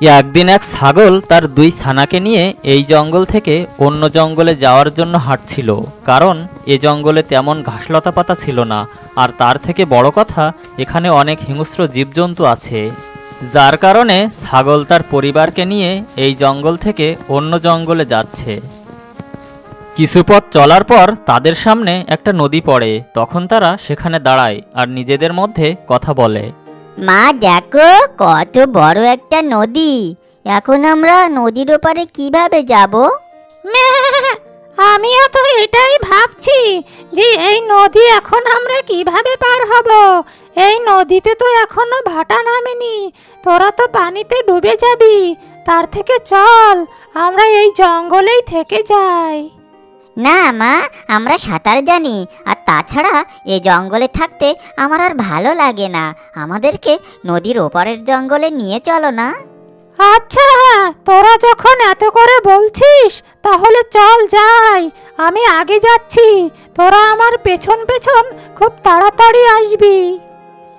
একদিন এক ছাগল তার দুই ছানাকে নিয়ে এই জঙ্গল থেকে অন্য জঙ্গলে যাওয়ার জন্য হাঁটছিল, কারণ এ জঙ্গলে তেমন ঘাসলতা পাতা ছিল না, আর তার থেকে বড় কথা এখানে অনেক হিংস্র জীবজন্তু আছে, যার কারণে ছাগল তার পরিবারকে নিয়ে এই জঙ্গল থেকে অন্য জঙ্গলে যাচ্ছে। কিছু পথ চলার পর তাদের সামনে একটা নদী পড়ে। তখন তারা সেখানে দাঁড়ায় আর নিজেদের মধ্যে কথা বলে। মা দেখো, কত বড় একটা নদী। এখন আমরা নদীর ওপারে কিভাবে যাব? আমিও তো এটাই ভাবছি যে এই নদী এখন আমরা কিভাবে পার হব। এই নদীতে তো এখনো ভাটা নামেনি, তোরা তো পানিতে ডুবে যাবি। তার থেকে চল আমরা এই জঙ্গলেই থেকে যাই। না মা, আমরা সাঁতার জানি, আর তাছাড়া এই জঙ্গলে থাকতে আমার আর ভালো লাগে না। আমাদেরকে নদীর ওপারের জঙ্গলে নিয়ে চলো না। আচ্ছা, তোরা যখন এত করে বলছিস তাহলে চল যাই। আমি আগে যাচ্ছি, তোরা আমার পেছন পেছন খুব তাড়াতাড়ি আসবি।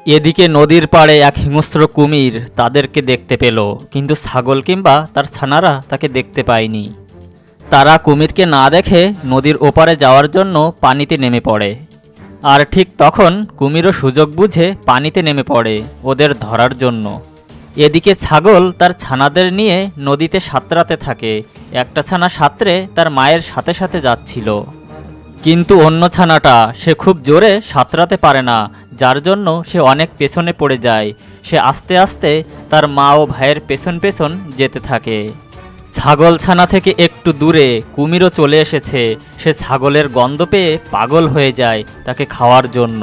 এদিকে নদীর পাড়ে এক হিংস্র কুমির তাদেরকে দেখতে পেল, কিন্তু ছাগল কিংবা তার ছানারা তাকে দেখতে পায়নি। তারা কুমিরকে না দেখে নদীর ওপারে যাওয়ার জন্য পানিতে নেমে পড়ে। আর ঠিক তখন কুমিরও সুযোগ বুঝে পানিতে নেমে পড়ে ওদের ধরার জন্য। এদিকে ছাগল তার ছানাদের নিয়ে নদীতে সাঁতরাতে থাকে। একটা ছানা সাঁতরে তার মায়ের সাথে সাথে যাচ্ছিল, কিন্তু অন্য ছানাটা সে খুব জোরে সাঁতরাতে পারে না, যার জন্য সে অনেক পেছনে পড়ে যায়। সে আস্তে আস্তে তার মা ও ভাইয়ের পেছন পেছন যেতে থাকে। ছাগল ছানা থেকে একটু দূরে কুমিরও চলে এসেছে। সে ছাগলের গন্ধ পেয়ে পাগল হয়ে যায় তাকে খাওয়ার জন্য।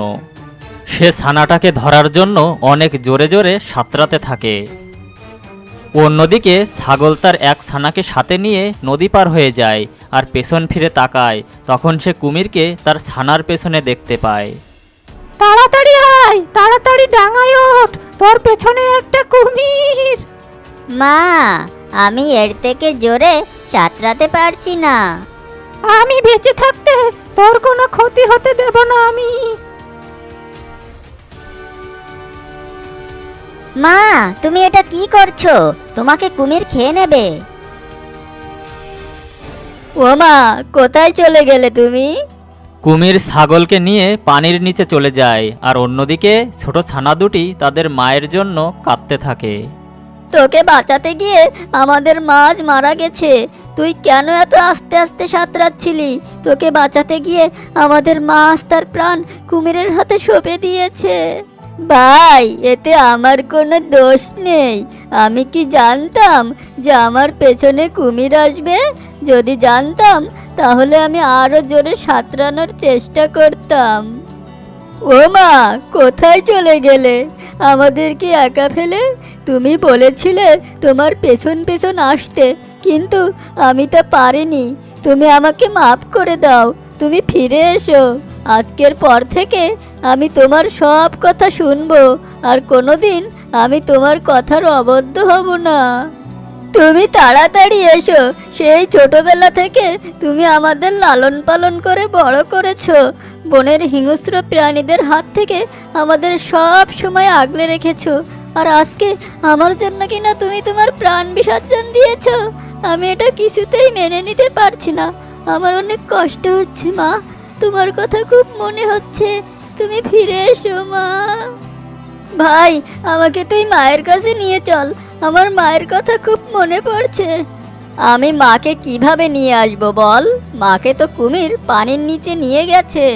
সে ছানাটাকে ধরার জন্য অনেক জোরে জোরে সাঁতরাতে থাকে। অন্যদিকে ছাগল তার এক ছানাকে সাথে নিয়ে নদী পার হয়ে যায় আর পেছন ফিরে তাকায়। তখন সে কুমিরকে তার ছানার পেছনে দেখতে পায়। তাড়াতাড়ি আয়, তাড়াতাড়ি ডাঙায় ওঠ, তোর পেছনে একটা কুমির। মা, আমি এর থেকে জোরে সাঁতরাতে পারছি না। আমি বেঁচে থাকতে তোর কোনো ক্ষতি হতে দেব না আমি। মা, তুমি এটা কি করছো? তোমাকে কুমির খেয়ে নেবে। ও মা, কোথায় চলে গেলে তুমি? কুমির ছাগলকে নিয়ে পানির নিচে চলে যায়, আর অন্যদিকে ছোট ছানা দুটি তাদের মায়ের জন্য কাঁদতে থাকে। তোকে বাঁচাতে গিয়ে আমাদের মাছ মারা গেছে। তুই কেন এত আস্তে আস্তে সাঁতরাচ্ছিলি? তোকে বাঁচাতে গিয়ে আমাদের মাছ তার প্রাণ কুমিরের হাতে সঁপে দিয়েছে। ভাই, এতে আমার কোনো দোষ নেই। আমি কি জানতাম যে আমার পেছনে কুমির আসবে? যদি জানতাম তাহলে আমি আরো জোরে সাঁতরানোর চেষ্টা করতাম। ও মা, কোথায় চলে গেলে? আমাদের কি একা ফেলে? তুমি বলেছিলে তোমার পেছন পেছন আসতে, কিন্তু আমি তা পারিনি। তুমি আমাকে মাফ করে দাও, তুমি ফিরে এসো। আজকের পর থেকে আমি তোমার সব কথা শুনবো, আর কোনোদিন আমি তোমার কথার অবদ্ধ হব না। তুমি তাড়াতাড়ি এসো। সেই ছোটবেলা থেকে তুমি আমাদের লালন পালন করে বড় করেছো। বনের হিংস্র প্রাণীদের হাত থেকে আমাদের সব সময় আগলে রেখেছো, আর আজকে আমার জন্য কিনা তুমি তোমার প্রাণ বিসর্জন দিয়েছো। আমি এটা কিছুতেই মেনে নিতে পারছি না। আমার অনেক কষ্ট হচ্ছে মা, তোমার কথা খুব মনে হচ্ছে। তুমি ফিরে এসো মা। ভাই, আমাকে তুই মায়ের কাছে নিয়ে চল, আমার মায়ের কথা খুব মনে পড়ছে। আমি মাকে কিভাবে নিয়ে আসবো বল? মাকে তো কুমির পানির নিচে নিয়ে গেছে।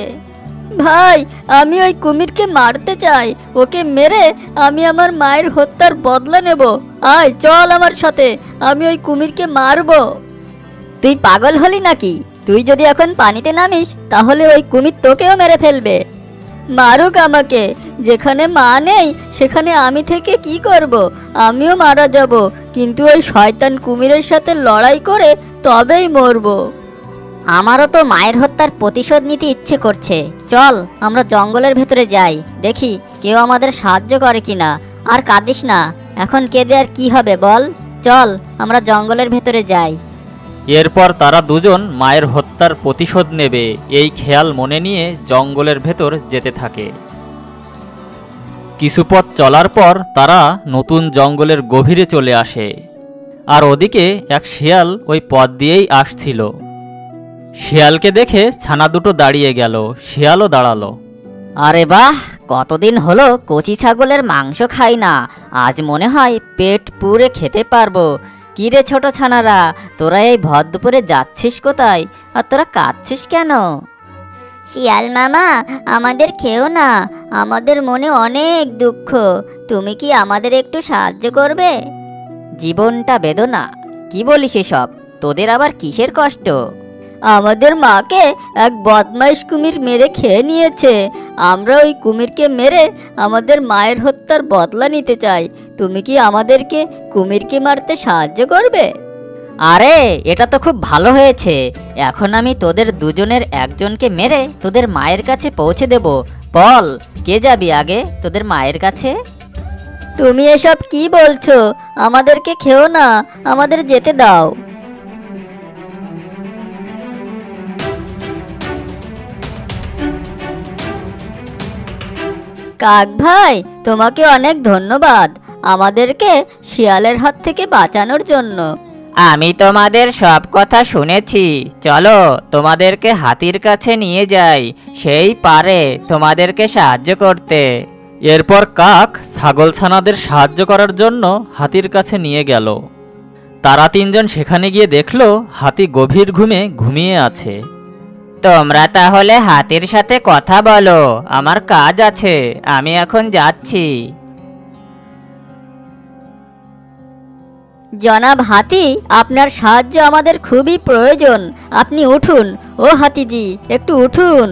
ভাই, আমি ওই কুমিরকে মারতে চাই। ওকে মেরে আমি আমার মায়ের হত্যার বদলা নেব। আয় চল আমার সাথে, আমি ওই কুমিরকে মারবো। তুই পাগল হলি নাকি? তুই যদি এখন পানিতে নামিস তাহলে ওই কুমির তোকেও মেরে ফেলবে। মারুক আমাকে, যেখানে মা নেই সেখানে আমি থেকে কি করব? আমিও মারা যাব, কিন্তু ওই শয়তান কুমিরের সাথে লড়াই করে তবেই মরব। আমারও তো মায়ের হত্যার প্রতিশোধ নিতে ইচ্ছে করছে। চল আমরা জঙ্গলের ভেতরে যাই, দেখি কেউ আমাদের সাহায্য করে কিনা। আর কাঁদিস না, এখন কেঁদে আর কি হবে বল? চল আমরা জঙ্গলের ভেতরে যাই। এরপর তারা দুজন মায়ের হত্যার প্রতিশোধ নেবে এই খেয়াল মনে নিয়ে জঙ্গলের ভেতর যেতে থাকে। কিছু পথ চলার পর তারা নতুন জঙ্গলের গভীরে চলে আসে। আর ওদিকে এক শিয়াল ওই পথ দিয়েই আসছিল। শিয়ালকে দেখে ছানা দুটো দাঁড়িয়ে গেল, শিয়ালও দাঁড়ালো। আরে বাহ, কতদিন হলো কচি ছাগলের মাংস খাই না, আজ মনে হয় পেট পুরে খেতে পারবো। কি রে ছোট ছানারা, তোরা এই ভর দুপুরে যাচ্ছিস কোথায়, আর তোরা কাঁদছিস কেন? শিয়াল মামা, আমাদের খেও না, আমাদের মনে অনেক দুঃখ, তুমি কি আমাদের একটু সাহায্য করবে? জীবনটা বেদনা, কি বলিস এসব? তোদের আবার কিসের কষ্ট? আমাদের মাকে এক বদমাইশ কুমির মেরে খেয়ে নিয়েছে, আমরা ওই কুমিরকে মেরে আমাদের মায়ের হত্যার বদলা নিতে চাই। তুমি কি আমাদেরকে কুমিরকে মারতে সাহায্য করবে? আরে এটা তো খুব ভালো হয়েছে, এখন আমি তোদের দুজনের একজনকে মেরে তোদের মায়ের কাছে পৌঁছে দেব। বল, কে যাবি আগে তোদের মায়ের কাছে? তুমি এসব কি বলছো? আমাদেরকে খেও না, আমাদের যেতে দাও। কাক ভাই, তোমাকে অনেক ধন্যবাদ আমাদেরকে শিয়ালের হাত থেকে বাঁচানোর জন্য। আমি তোমাদের সব কথা শুনেছি, চলো তোমাদেরকে হাতির কাছে নিয়ে যাই, সেই পারে তোমাদেরকে সাহায্য করতে। এরপর কাক ছাগলছানাদের সাহায্য করার জন্য হাতির কাছে নিয়ে গেল। তারা তিনজন সেখানে গিয়ে দেখল হাতি গভীর ঘুমে ঘুমিয়ে আছে। তোমরা তাহলে হাতির সাথে কথা বলো, আমার কাজ আছে, আমি এখন যাচ্ছি। জনাব হাতি, আপনার সাহায্য আমাদের খুবই প্রয়োজন, আপনি উঠুন। ও হাতিজি, একটু উঠুন।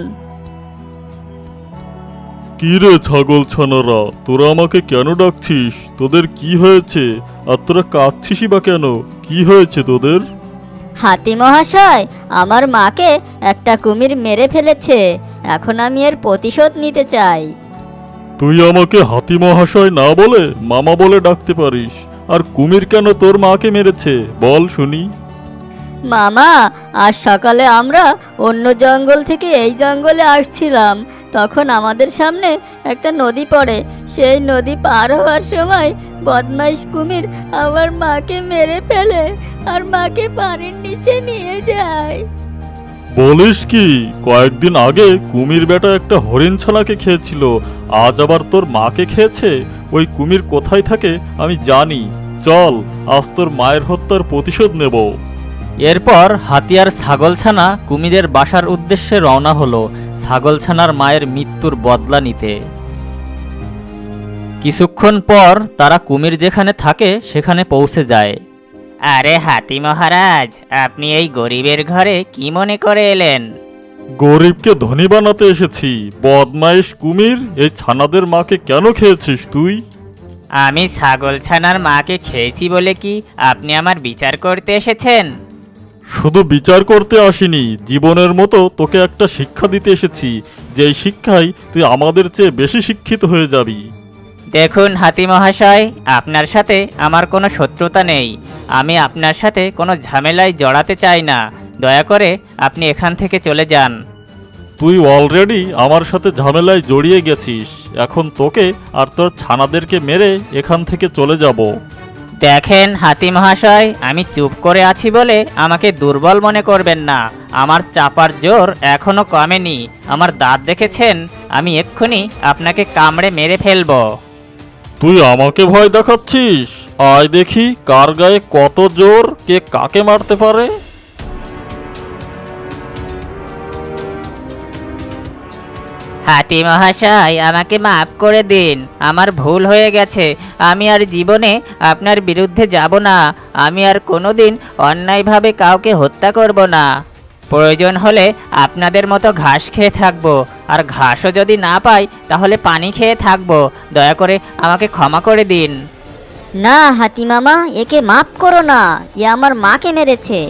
কি রে ছাগল ছানারা, তোরা আমাকে কেন ডাকছিস? তোদের কি হয়েছে? আর তোরা কাঁদছিসই বা কেন? কি হয়েছে তোদের? হাতি মহাশয়, আমার মাকে একটা কুমির মেরে ফেলেছে, এখন আমি এর প্রতিশোধ নিতে চাই। তুই আমাকে হাতি মহাশয় না বলে মামা বলে ডাকতে পারিস। আর কুমির কেন তোর মাকে মেরেছে বল শুনি। মামা, আজ সকালে আমরা অন্য জঙ্গল থেকে এই জঙ্গলে আসছিলাম, তখন আমাদের সামনে একটা নদী পড়ে। সেই নদী পার হওয়ার সময় বদমাইশ কুমির আমার মাকে মেরে ফেলে আর মাকে পানির নিচে নিয়ে যায়। বলিস কি? কয়েকদিন আগে কুমির বেটা একটা হরিণ ছানাকে খেয়েছিল, আজ আবার তোর মাকে খেয়েছে। ওই কুমির কোথায় থাকে আমি জানি, চল আজ তোর মায়ের হত্যার প্রতিশোধ নেব। এরপর হাতি আর ছাগলছানা কুমিরের বাসার উদ্দেশ্যে রওনা হলো ছাগলছানার মায়ের মৃত্যুর বদলা নিতে। কিছুক্ষণ পর তারা কুমির যেখানে থাকে সেখানে পৌঁছে যায়। আরে হাতি মহারাজ, আপনি এই গরিবের ঘরে কি মনে করে এলেন? গরিবকে ধনী বানাতে এসেছি। বদমাইশ কুমির, এই ছানাদের মাকে কেন খেয়েছিস তুই? আমি ছাগল ছানার মাকে খেয়েছি বলে কি আপনি আমার বিচার করতে এসেছেন? শুধু বিচার করতে আসিনি, জীবনের মতো তোকে একটা শিক্ষা দিতে এসেছি, যেই শিক্ষায় তুই আমাদের চেয়ে বেশি শিক্ষিত হয়ে যাবি। দেখুন হাতি মহাশয়, আপনার সাথে আমার কোনো শত্রুতা নেই, আমি আপনার সাথে কোনো ঝামেলায় জড়াতে চাই না, দয়া করে আপনি এখান থেকে চলে যান। তুই অলরেডি আমার সাথে ঝামেলায় জড়িয়ে গেছিস, এখন তোকে আর তোর ছানাদেরকে মেরে এখান থেকে চলে যাব। দেখেন হাতি মহাশয়, আমি চুপ করে আছি বলে আমাকে দুর্বল মনে করবেন না, আমার চাপার জোর এখনো কমেনি। আমার দাঁত দেখেছেন, আমি এক্ষুনি আপনাকে কামড়ে মেরে ফেলবো। তুই আমাকে ভয় দেখাচ্ছিস? আয় দেখি কার গায়ে কত জোর, কে কাকে মারতে পারে। হাতি মহাশয়, আমাকে মাফ করে দিন, আমার ভুল হয়ে গেছে, আমি আর জীবনে আপনার বিরুদ্ধে যাব না, আমি আর কোনোদিন অন্যায়ভাবে কাউকে হত্যা করব না। প্রয়োজন হলে আপনাদের মতো ঘাস খেয়ে থাকবো, আর ঘাসও যদি না পাই তাহলে পানি খেয়ে থাকবো, দয়া করে আমাকে ক্ষমা করে দিন। না হাতি মামা, একে মাফ করো না, এ আমার মাকে মেরেছে।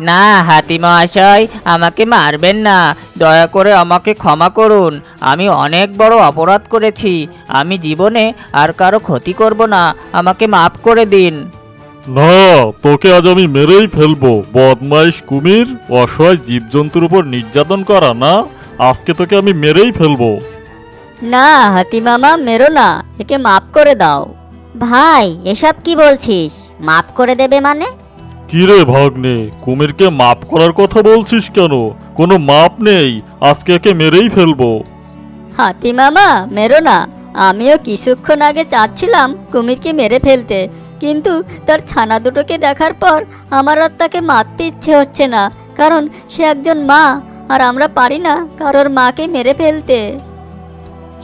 না হাতি মহাশয়, আমাকে মারবেন না, দয়া করে আমাকে ক্ষমা করুন, আমি অনেক বড় অপরাধ করেছি, আমি জীবনে আর কারো ক্ষতি করব না, আমাকে মাফ করে দিন। না, তোকে আজ আমি মেরেই ফেলবো। বদমাইশ কুমির, অসহায় জীবজন্তুর উপর নির্যাতন করা না, আজকে তোকে আমি মেরেই ফেলবো। না হাতি মামা, মেরো না, একে মাফ করে দাও। ভাই, এসব কি বলছিস? মাফ করে দেবে মানে? কিরে ভাগ্নে, কুমিরকে মাপ করার কথা বলছিস কেন? কোনো মাপ নেই, আজকে একে মেরেই ফেলবো। হাতি মামা মেরো না, আমিও কিছুক্ষণ আগে চাচ্ছিলাম কুমিরকে মেরে ফেলতে, কিন্তু তার ছানা দুটোকে দেখার পর আমার আর তাকে মারতে ইচ্ছে হচ্ছে না, কারণ সে একজন মা আর আমরা পারি না কারোর মাকে মেরে ফেলতে।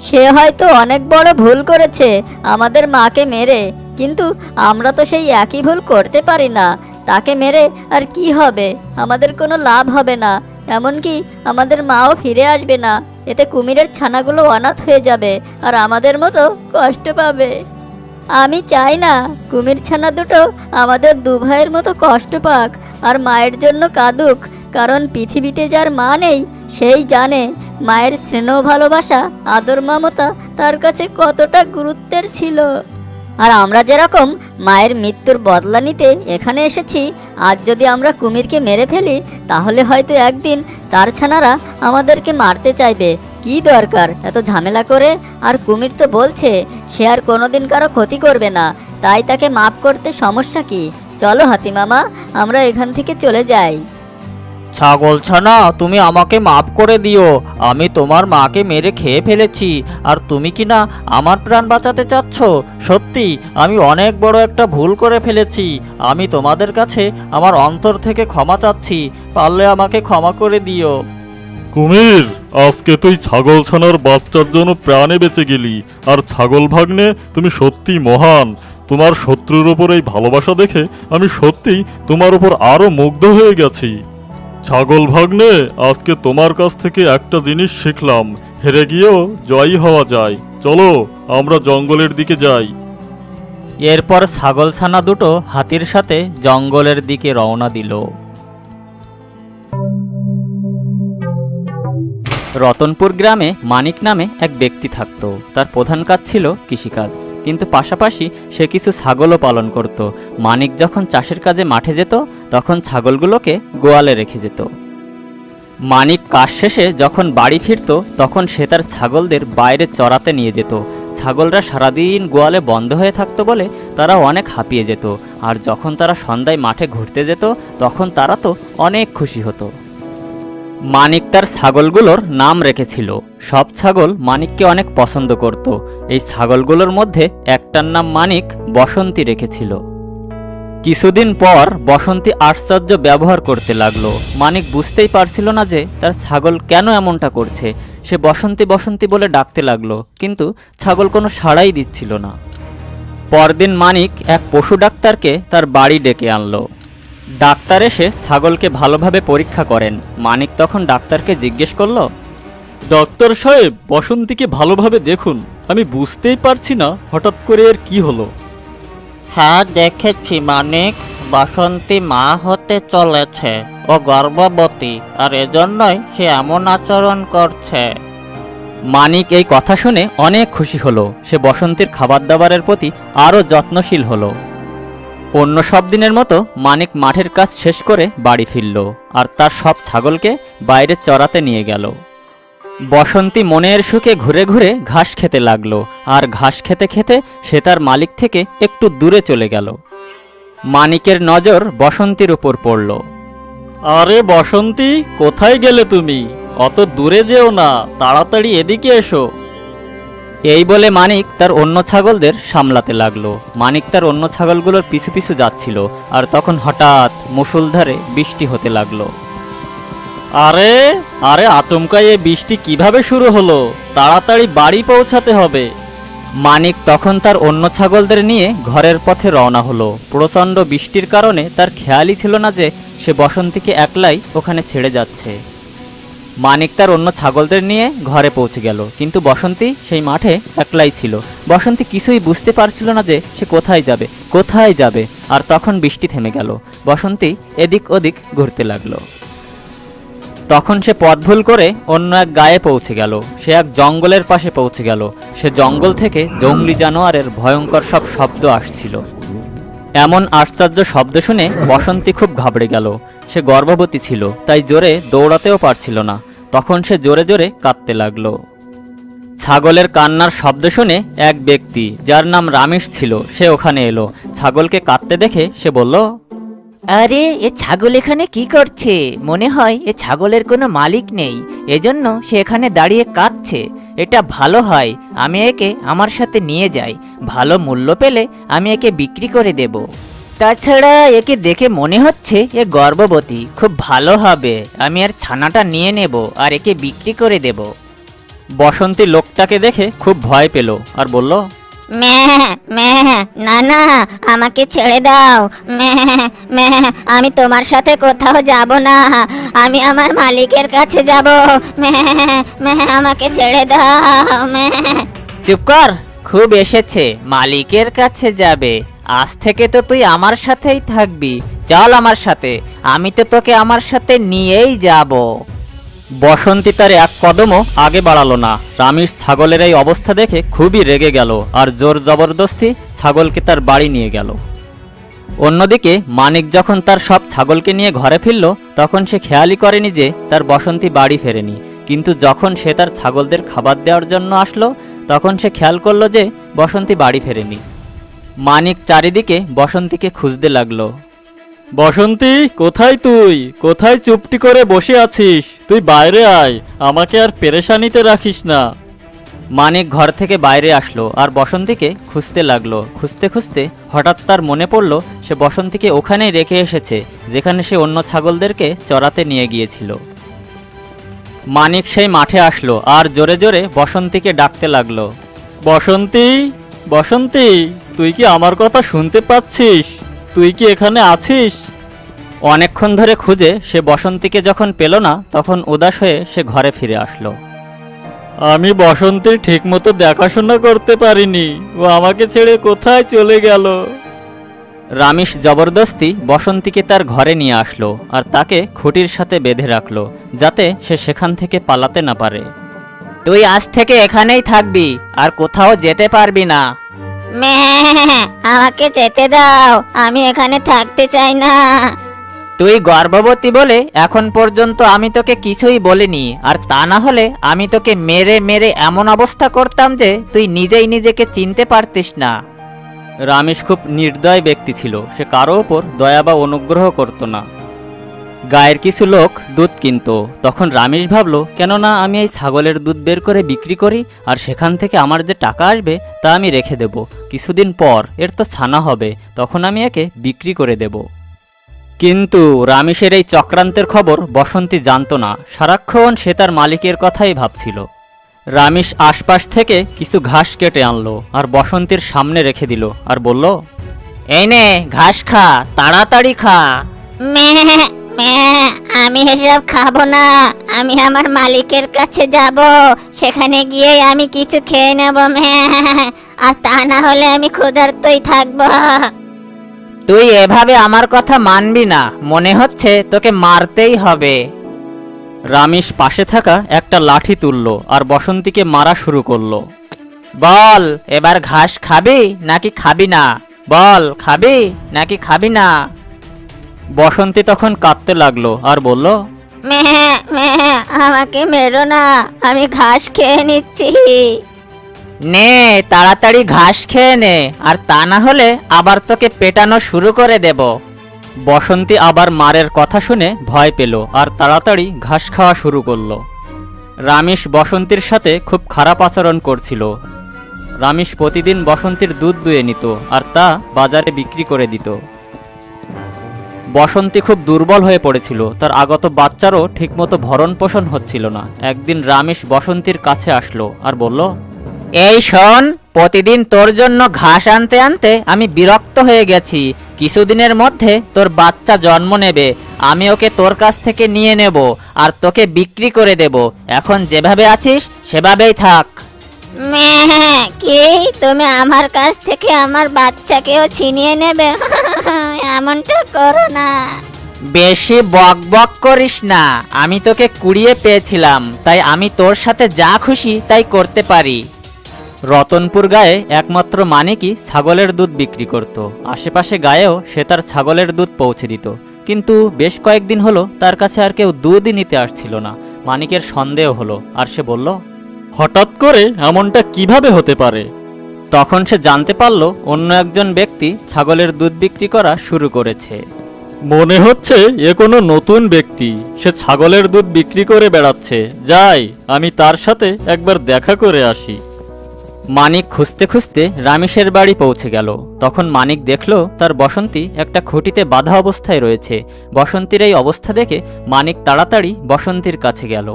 সে হয়তো অনেক বড় ভুল করেছে আমাদের মাকে মেরে, কিন্তু আমরা তো সেই একই ভুল করতে পারি না। তাকে মেরে আর কি হবে? আমাদের কোনো লাভ হবে না, এমনকি আমাদের মাও ফিরে আসবে না। এতে কুমিরের ছানাগুলো অনাথ হয়ে যাবে আর আমাদের মতো কষ্ট পাবে। আমি চাই না কুমির ছানা দুটো আমাদের দু ভাইয়ের মতো কষ্ট পাক আর মায়ের জন্য কাঁদুক, কারণ পৃথিবীতে যার মা নেই সেই জানে মায়ের স্নেহ ভালোবাসা আদর মমতা তার কাছে কতটা গুরুত্বের ছিল। আর আমরা যেরকম মায়ের মৃত্যুর বদলা নিতে এখানে এসেছি, আজ যদি আমরা কুমিরকে মেরে ফেলি তাহলে হয়তো একদিন তার ছানারা আমাদেরকে মারতে চাইবে। কি দরকার এত ঝামেলা করে? আর কুমির তো বলছে সে আর কোনোদিন কারো ক্ষতি করবে না, তাই তাকে মাফ করতে সমস্যা কি? চলো হাতি মামা, আমরা এখান থেকে চলে যাই। ছাগল ছানা, তুমি আমাকে মাফ করে দিও। আমি তোমার মাকে মেরে খেয়ে ফেলেছি, আর তুমি কি না আমার প্রাণ বাঁচাতে চাচ্ছ? সত্যি আমি অনেক বড় একটা ভুল করে ফেলেছি। আমি তোমাদের কাছে আমার অন্তর থেকে ক্ষমা চাচ্ছি, পারলে আমাকে ক্ষমা করে দিও। কুমির, আজকে তুই ছাগল ছানার বাচ্চার জন্য প্রাণে বেঁচে গেলি। আর ছাগল ভাগ্নে, তুমি সত্যি মহান। তোমার শত্রুর ওপর এই ভালোবাসা দেখে আমি সত্যিই তোমার উপর আরো মুগ্ধ হয়ে গেছি। ছাগল ভাগ্নে, আজকে তোমার কাছ থেকে একটা জিনিস শিখলাম, হেরে গিয়েও জয়ী হওয়া যায়। চলো আমরা জঙ্গলের দিকে যাই। এরপর ছাগল ছানা দুটো হাতির সাথে জঙ্গলের দিকে রওনা দিল। রতনপুর গ্রামে মানিক নামে এক ব্যক্তি থাকত। তার প্রধান কাজ ছিল কৃষিকাজ, কিন্তু পাশাপাশি সে কিছু ছাগলও পালন করত। মানিক যখন চাষের কাজে মাঠে যেত তখন ছাগলগুলোকে গোয়ালে রেখে যেত। মানিক কাজ শেষে যখন বাড়ি ফিরত তখন সে তার ছাগলদের বাইরে চরাতে নিয়ে যেত। ছাগলরা সারাদিন গোয়ালে বন্ধ হয়ে থাকতো বলে তারা অনেক হাঁপিয়ে যেত, আর যখন তারা সন্ধ্যায় মাঠে ঘুরতে যেত তখন তারা তো অনেক খুশি হতো। মানিক তার ছাগলগুলোর নাম রেখেছিল। সব ছাগল মানিককে অনেক পছন্দ করত। এই ছাগলগুলোর মধ্যে একটার নাম মানিক বসন্তী রেখেছিল। কিছুদিন পর বসন্তী আশ্চর্য ব্যবহার করতে লাগলো। মানিক বুঝতেই পারছিল না যে তার ছাগল কেন এমনটা করছে। সে বসন্তী বসন্তী বলে ডাকতে লাগলো, কিন্তু ছাগল কোনো সাড়াই দিচ্ছিল না। পরদিন মানিক এক পশু ডাক্তারকে তার বাড়ি ডেকে আনলো। ডাক্তার এসে ছাগলকে ভালোভাবে পরীক্ষা করেন। মানিক তখন ডাক্তারকে জিজ্ঞেস করল, ডাক্তার সাহেব, বসন্তীকে ভালোভাবে দেখুন, আমি বুঝতেই পারছি না হঠাৎ করে এর কি হলো। হ্যাঁ দেখেছি মানিক, বসন্তী মা হতে চলেছে। ও গর্ভবতী, আর এজন্যই সে এমন আচরণ করছে। মানিক এই কথা শুনে অনেক খুশি হলো। সে বসন্তীর খাবার দাবারের প্রতি আরও যত্নশীল হলো। অন্য সব দিনের মতো মানিক মাঠের কাজ শেষ করে বাড়ি ফিরল, আর তার সব ছাগলকে বাইরে চরাতে নিয়ে গেল। বসন্তী মনের সুখে ঘুরে ঘুরে ঘাস খেতে লাগলো, আর ঘাস খেতে খেতে সে তার মালিক থেকে একটু দূরে চলে গেল। মানিকের নজর বসন্তীর উপর পড়ল। আরে বসন্তী, কোথায় গেলে তুমি? অত দূরে যেও না, তাড়াতাড়ি এদিকে এসো। এই বলে মানিক তার অন্য ছাগলদের সামলাতে লাগলো। মানিক তার অন্য ছাগলগুলোর পিছু পিছু যাচ্ছিল, আর তখন হঠাৎ মুষলধারে বৃষ্টি হতে লাগলো। আরে আরে আচমকা এই বৃষ্টি কিভাবে শুরু হলো? তাড়াতাড়ি বাড়ি পৌঁছাতে হবে। মানিক তখন তার অন্য ছাগলদের নিয়ে ঘরের পথে রওনা হলো। প্রচণ্ড বৃষ্টির কারণে তার খেয়ালই ছিল না যে সে বসন্তীকে একলাই ওখানে ছেড়ে যাচ্ছে। মানিক তার অন্য ছাগলদের নিয়ে ঘরে পৌঁছে গেল, কিন্তু বসন্তী সেই মাঠে একলাই ছিল। বসন্তী কিছুই বুঝতে পারছিল না যে সে কোথায় যাবে কোথায় যাবে। আর তখন বৃষ্টি থেমে গেল। বসন্তী এদিক ওদিক ঘুরতে লাগলো। তখন সে পথ ভুল করে অন্য এক গায়ে পৌঁছে গেল। সে এক জঙ্গলের পাশে পৌঁছে গেল। সে জঙ্গল থেকে জংলি জানোয়ারের ভয়ঙ্কর সব শব্দ আসছিল। এমন আশ্চর্য শব্দ শুনে বসন্তী খুব ঘাবড়ে গেল। সে গর্ভবতী ছিল, তাই জোরে দৌড়াতেও পারছিল না। তখন সে জোরে জোরে কাঁদতে লাগলো। ছাগলের কান্নার শব্দ শুনে এক ব্যক্তি যার নাম রামেশ ছিল সে ওখানে এলো। ছাগলকে কাঁদতে দেখে সে বলল, আরে এ ছাগল এখানে কি করছে? মনে হয় এ ছাগলের কোনো মালিক নেই, এজন্য সে এখানে দাঁড়িয়ে কাঁদছে। এটা ভালো হয় আমি একে আমার সাথে নিয়ে যাই, ভালো মূল্য পেলে আমি একে বিক্রি করে দেব। তাছাড়া একে দেখে মনে হচ্ছে এ গর্ভবতী, খুব ভালো হবে আমি আর ছানাটা নিয়ে নেব আর একে বিক্রি করে দেব। বসন্তী লোকটাকে দেখে খুব ভয় পেল আর বলল, না না, আমাকে ছেড়ে দাও। আমি তোমার সাথে কোথাও যাব না, আমি আমার মালিকের কাছে যাব। আমাকে ছেড়ে দাও। চুপ কর, খুব এসেছে, মালিকের কাছে যাবে। আজ থেকে তো তুই আমার সাথেই থাকবি, চল আমার সাথে, আমি তো তোকে আমার সাথে নিয়েই যাব। বসন্তী তার এক কদমও আগে বাড়ালো না। রামেশ ছাগলের এই অবস্থা দেখে খুবই রেগে গেল আর জোর জবরদস্তি ছাগলকে তার বাড়ি নিয়ে গেল। অন্যদিকে মানিক যখন তার সব ছাগলকে নিয়ে ঘরে ফিরল তখন সে খেয়ালই করেনি যে তার বসন্তী বাড়ি ফেরেনি। কিন্তু যখন সে তার ছাগলদের খাবার দেওয়ার জন্য আসলো তখন সে খেয়াল করলো যে বসন্তী বাড়ি ফেরেনি। মানিক চারিদিকে বসন্তীকে খুঁজতে লাগলো। বসন্তী, কোথায় তুই? কোথায় চুপটি করে বসে আছিস? তুই বাইরে আয়, আমাকে আর পেরেশানিতে রাখিস না। মানিক ঘর থেকে বাইরে আসলো আর বসন্তীকে খুঁজতে লাগলো। খুঁজতে খুঁজতে হঠাৎ তার মনে পড়ল সে বসন্তীকে ওখানেই রেখে এসেছে যেখানে সে অন্য ছাগলদেরকে চরাতে নিয়ে গিয়েছিল। মানিক সেই মাঠে আসলো আর জোরে জোরে বসন্তীকে ডাকতে লাগলো। বসন্তী, বসন্তী, তুই কি আমার কথা শুনতে পাচ্ছিস? তুই কি এখানে আছিস? অনেকক্ষণ ধরে খুঁজে সে বসন্তীকে যখন পেল না তখন উদাস হয়ে সে ঘরে ফিরে আসলো। আমি বসন্তীর ঠিকমতো দেখাশোনা করতে পারিনি, ও আমাকে ছেড়ে কোথায় চলে গেল। রামেশ জবরদস্তি বসন্তীকে তার ঘরে নিয়ে আসলো আর তাকে খুঁটির সাথে বেঁধে রাখলো যাতে সে সেখান থেকে পালাতে না পারে। তুই আজ থেকে এখানেই থাকবি আর কোথাও যেতে পারবি না। আমাকে যেতে দাও, আমি এখানে থাকতে চাই না। তুই গর্ভবতী বলে এখন পর্যন্ত আমি তোকে কিছুই বলিনি, আর তা না হলে আমি তোকে মেরে মেরে এমন অবস্থা করতাম যে তুই নিজেই নিজেকে চিনতে পারতিস না। রামেশ খুব নির্দয় ব্যক্তি ছিল, সে কারো ওপর দয়া বা অনুগ্রহ করত না। গায়ের কিছু লোক দুধ কিনত, তখন রামেশ ভাবলো কেননা আমি এই ছাগলের দুধ বের করে বিক্রি করি আর সেখান থেকে আমার যে টাকা আসবে তা আমি রেখে দেব। কিছুদিন পর এর তো ছানা হবে, তখন আমি একে বিক্রি করে দেব। কিন্তু রামেশের এই চক্রান্তের খবর বসন্তী জানত না। সারাক্ষণ সে তার মালিকের কথাই ভাবছিল। রামেশ আশপাশ থেকে কিছু ঘাস কেটে আনলো আর বসন্তীর সামনে রেখে দিল আর বলল, এই নে ঘাস খা, তাড়াতাড়ি খা। আমি এসব খাবো না, আমি আমার মালিকের কাছে যাব, সেখানে গিয়ে আমি কিছু খেয়ে নেব। আর তা না হলে আমি ক্ষুধার্তই থাকবো। তুই এভাবে আমার কথা মানবি না, মনে হচ্ছে তোকে মারতেই হবে। রামেশ পাশে থাকা একটা লাঠি তুলল আর বসন্তীকে মারা শুরু করলো। বল, এবার ঘাস খাবি নাকি খাবি না? বল, খাবি নাকি খাবি না? বসন্তী তখন কাঁদতে লাগলো আর বলল, আমাকে মেরো না, আমি ঘাস খেয়ে নিচ্ছি। নে তাড়াতাড়ি ঘাস খেয়ে নে, আর তা না হলে আবার তোকে পেটানো শুরু করে দেব। বসন্তী আবার মারের কথা শুনে ভয় পেল আর তাড়াতাড়ি ঘাস খাওয়া শুরু করলো। রামেশ বসন্তীর সাথে খুব খারাপ আচরণ করছিল। রামেশ প্রতিদিন বসন্তীর দুধ দুয়ে নিত আর তা বাজারে বিক্রি করে দিত। বসন্তী খুব দুর্বল হয়ে পড়েছিল, তার আগত বাচ্চারও ঠিকমতো ভরণ পোষণ হচ্ছিল না। একদিন রামেশ বসন্তীর কাছে আসলো আর বলল, এই শোন, প্রতিদিন তোর জন্য ঘাস আনতে আনতে আমি বিরক্ত হয়ে গেছি। কিছুদিনের মধ্যে তোর বাচ্চা জন্ম নেবে, আমি ওকে তোর কাছ থেকে নিয়ে নেব আর তোকে বিক্রি করে দেব। এখন যেভাবে আছিস সেভাবেই থাক। কি, তুমি আমার কাছ থেকে আমার বাচ্চাকেও ছিনিয়ে নেবে? এমনটা করো না। বেশি বক বক করিস না, আমি তোকে কুড়িয়ে পেয়েছিলাম, তাই আমি তোর সাথে যা খুশি তাই করতে পারি। রতনপুর গায়ে একমাত্র মানিকই ছাগলের দুধ বিক্রি করত। আশেপাশে গায়েও সে তার ছাগলের দুধ পৌঁছে দিত, কিন্তু বেশ কয়েকদিন হলো তার কাছে আর কেউ দুধই নিতে আসছিল না। মানিকের সন্দেহ হলো আর সে বলল, হঠাৎ করে এমনটা কিভাবে হতে পারে? তখন সে জানতে পারল অন্য একজন ব্যক্তি ছাগলের দুধ বিক্রি করা শুরু করেছে। মনে হচ্ছে এ কোনো নতুন ব্যক্তি, সে ছাগলের দুধ বিক্রি করে বেড়াচ্ছে। যাই, আমি তার সাথে একবার দেখা করে আসি। মানিক খুঁজতে খুঁজতে রামেশের বাড়ি পৌঁছে গেল। তখন মানিক দেখল তার বসন্তী একটা খুঁটিতে বাঁধা অবস্থায় রয়েছে। বসন্তীর এই অবস্থা দেখে মানিক তাড়াতাড়ি বসন্তীর কাছে গেল।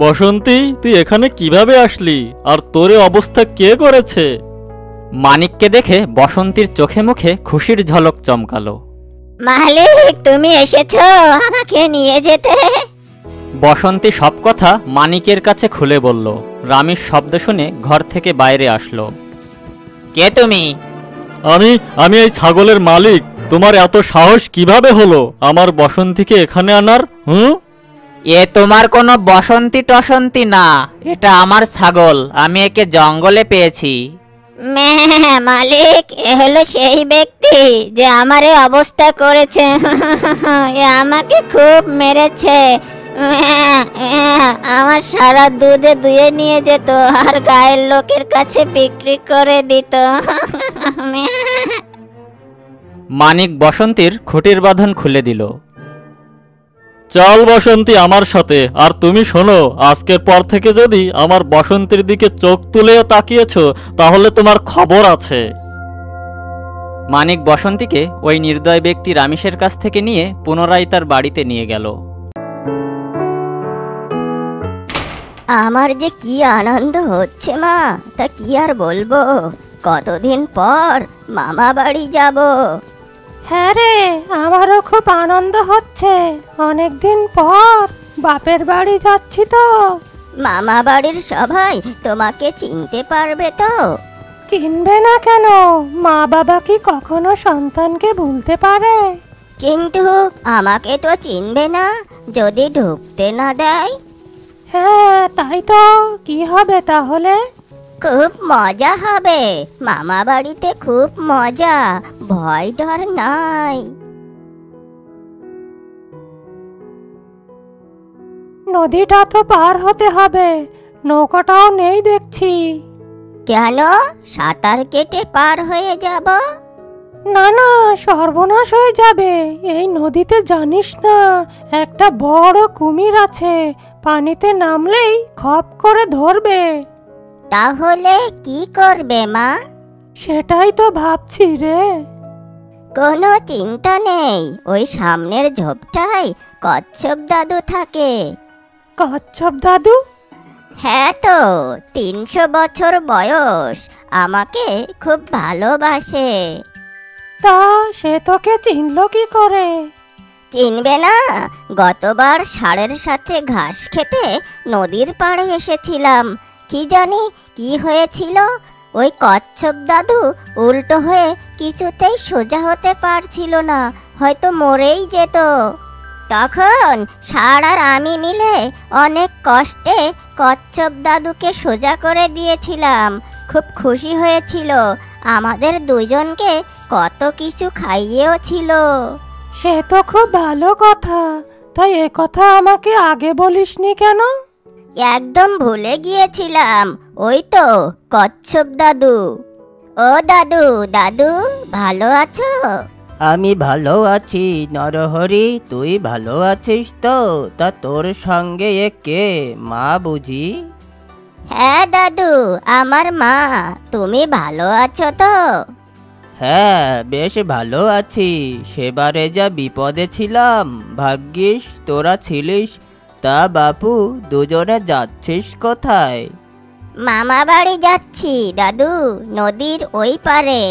বসন্তী, তুই এখানে কিভাবে আসলি? আর তোর এ অবস্থা কে করেছে? মানিককে দেখে বসন্তীর চোখে মুখে খুশির ঝলক চমকালো। মালিক, তুমি এসেছো আমাকে নিয়ে যেতে? বসন্তী সব কথা মানিকের কাছে খুলে বলল। রামেশ শব্দ শুনে ঘর থেকে বাইরে আসলো। কে তুমি? আমি এই ছাগলের মালিক। তোমার এত সাহস কিভাবে হলো আমার বসন্তীকে এখানে আনার? এ তোমার কোনো বসন্তী টসন্তী না, এটা আমার ছাগল। আমি একে জঙ্গলে পেয়েছি। মালিক, এ হলো সেই ব্যক্তি যে আমার এই অবস্থা করেছে। এ আমাকে খুব মেরেছে। আমার সারা দুধে দুয়ে নিয়ে যেত আর গায়ের লোকের কাছে বিক্রি করে দিত। মানিক বসন্তীর খুঁটির বাঁধন খুলে দিল। চল বসন্তী আমার সাথে। আর তুমি শোনো, আজকের পর থেকে যদি আমার বসন্তীর দিকে চোখ তুলেও তাকিয়েছ তাহলে তোমার খবর আছে। মানিক বসন্তীকে ওই নির্দয় ব্যক্তি রামেশের কাছ থেকে নিয়ে পুনরায় তার বাড়িতে নিয়ে গেল। আমার যে কি আনন্দ হচ্ছে মা, তা কি আর বলবো। কতদিন পর মামা বাড়ি যাব। হ্যাঁ রে, আমারও খুব আনন্দ হচ্ছে। অনেকদিন পর বাপের বাড়ি যাচ্ছি তো। মামা বাড়ির সবাই তোমাকে চিনতে পারবে তো? চিনবে না কেন? মা বাবা কি কখনো সন্তানকে ভুলতে পারে? কিন্তু আমাকে তো চিনবে না যদি ঢুকতে না দেয়। হ্যাঁ, তাই তো। কি হবে তাহলে? খুব মজা হবে। মামা বাড়িতে খুব মজা, ভয় ডর নাই। নদীটা তো পার হতে হবে। নৌকাটাও নেই দেখছি। কেন, সাঁতার কেটে পার হয়ে যাব? না না, সর্বনাশ হয়ে যাবে। এই নদীতে জানিস না একটা বড় কুমির আছে। পানিতে নামলেই খপ করে ধরবে। তাহলে কি করবে মা? সেটাই তো ভাবছি রে। কোনো চিন্তা নেই, ওই সামনের ঝোপটায় কচ্ছপ দাদু থাকে। কচ্ছপ দাদু? হ্যাঁ তো, 300 বছর বয়স, আমাকে খুব ভালোবাসে। তা সে তোকে চিনলো কি করে? চিনবে না? গতবার ষাঁড়ের সাথে ঘাস খেতে নদীর পাড়ে এসেছিলাম। কি জানি কি হয়েছিল, ওই কচ্ছপ দাদু উল্টো হয়ে কিছুতেই সোজা হতে পারছিল না, হয়তো মরেই যেত। তখন ষাঁড় আর আমি মিলে অনেক কষ্টে কচ্ছপ দাদুকে সোজা করে দিয়েছিলাম। খুব খুশি হয়েছিল, আমাদের দুজনকে কত কিছু খাইয়েও ছিল। সে তো খুব ভালো কথা। তাই এ কথা আমাকে আগে বলিসনি কেন? একদম ভুলে গিয়েছিলাম। ওই তো কচ্ছপ দাদু। ও দাদু, দাদু ভালো আছো? আমি ভালো আছি নরহরি, তুই ভালো আছিস তো? তা তোর সঙ্গে এ কে, মা বুঝি? হ্যাঁ দাদু, আমার মা। তুমি ভালো আছো তো? হ্যাঁ, বেশ ভালো আছি। সেবারে যা বিপদে ছিলাম, ভাগ্যিস তোরা ছিলিস। তা বাপু, দুজনে যাচ্ছিস কোথায়? মামা বাড়ি যাচ্ছি দাদু, নদীর ওই পারে।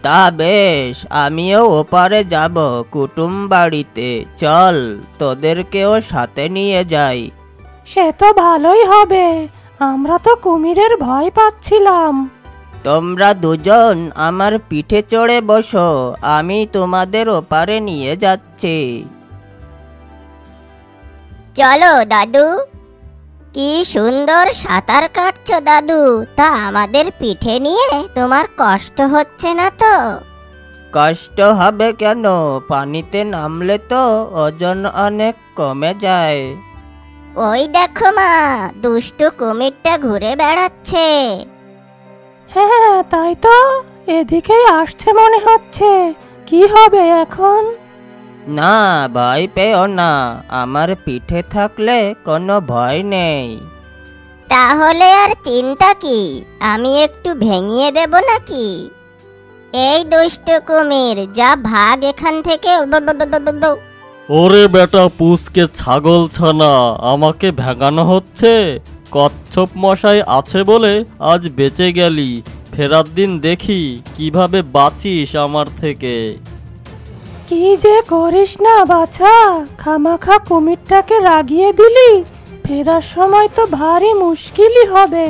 তা বেশ, আমিও ওপারে যাব কুটুম বাড়িতে। চল, তোদেরকেও সাথে নিয়ে যাই। সে তো ভালোই হবে। আমরা তো কুমিরের ভয় পাচ্ছিলাম। তোমরা দুজন আমার পিঠে চড়ে বসো, আমি তোমাদের ওপারে নিয়ে যাচ্ছি। চলো দাদু। কি সুন্দর সাঁতার কাটছো দাদু। তা আমাদের পিঠে নিয়ে তোমার কষ্ট হচ্ছে না তো? কষ্ট হবে কেন? পানিতে নামলে তো ওজন অনেক কমে যায়। ওই দেখো মা, দুষ্টু কুমিরটা ঘুরে বেড়াচ্ছে। হ্যাঁ তাই তো, এদিকেই আসছে মনে হচ্ছে। কি হবে এখন? না, ভয় পেও না, আমার পিঠে থাকলে কোনো ভয় নেই। তাহলে আর চিন্তা কি, আমি একটু ভেঙিয়ে দেব নাকি? এই দুষ্টু কুমির, যা ভাগ এখান থেকে। ওরে বেটা পুষকে ছাগল ছানা, আমাকে ভেঙানো হচ্ছে? কচ্ছপ মশাই আছে বলে আজ বেঁচে গেলি, ফেরার দিন দেখি কিভাবে বাঁচিস আমার থেকে। কি যে করিস না বাছা, খামাখা কুমিরটাকে রাগিয়ে দিলি। ফেরার সময় তো ভারী মুশকিলই হবে।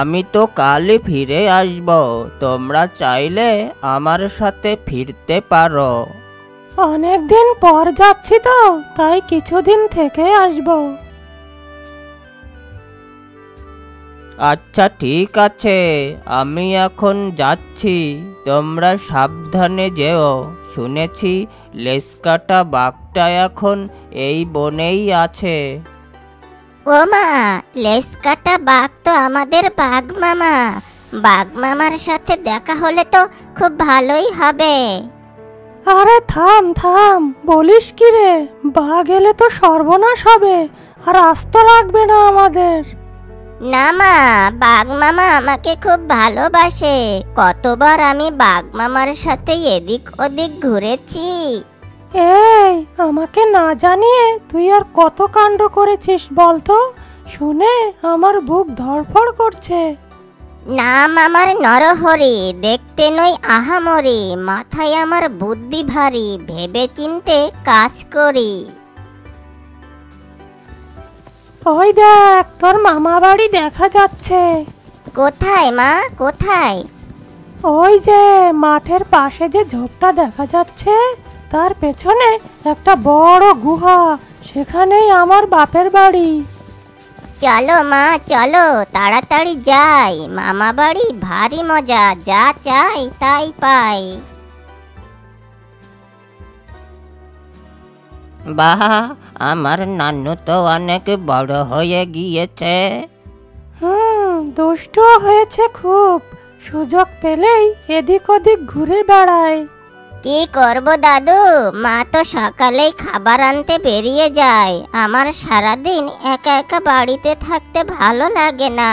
আমি তো কালই ফিরে আসব, তোমরা চাইলে আমার সাথে ফিরতে পারো। অনেকদিন পর যাচ্ছি তো, তাই কিছুদিন থেকে আসবো। আচ্ছা ঠিক আছে, আমি এখন যাচ্ছি, তোমরা সাবধানে যেও। শুনেছি লেসকাটা বাঘটা এখন এই বনেই আছে। ও মা, লেজ কাটা বাঘ তো আমাদের বাঘ মামা। বাঘ মামার সাথে দেখা হলে তো খুব ভালোই হবে। আরে থাম থাম, বলিস কি রে? বাঘ এলে তো সর্বনাশ হবে, আর আস্ত রাখবে না আমাদের। না মা, বাঘ মামা আমাকে খুব ভালোবাসে। কতবার আমি বাঘ মামার সাথে এদিক ওদিক ঘুরেছি। এই, আমাকে না জানিয়ে তুই আর কত কাণ্ড করেছিস বলতো? শুনে আমার বুক ধড়ফড় করছে। নাম আমার নরহরি, দেখতে নই আহামরি। মাথায় আমার বুদ্ধি ভারী, ভেবে চিনতে কাজ করি। ওই দেখ, তোর মামা বাড়ি দেখা যাচ্ছে। কোথায় মা, কোথায়? ওই যে মাঠের পাশে যে ঝোপটা দেখা যাচ্ছে, তার পেছনে একটা বড় গুহা, সেখানেই আমার বাপের বাড়ি। চলো মা চলো, তাড়াতাড়ি যাই। মামা বাড়ি ভারী মজা, যা চাই তাই পাই। বাহ, আমার নানু তো অনেক বড় হয়ে গিয়েছে। দুষ্টও হয়েছে খুব, সুযোগ পেলেই এদিক ওদিক ঘুরে বেড়ায়। কি করব দাদু, মা তো সকালেই খাবার আনতে বেরিয়ে যায়। আমার সারাদিন একা একা বাড়িতে থাকতে ভালো লাগে না।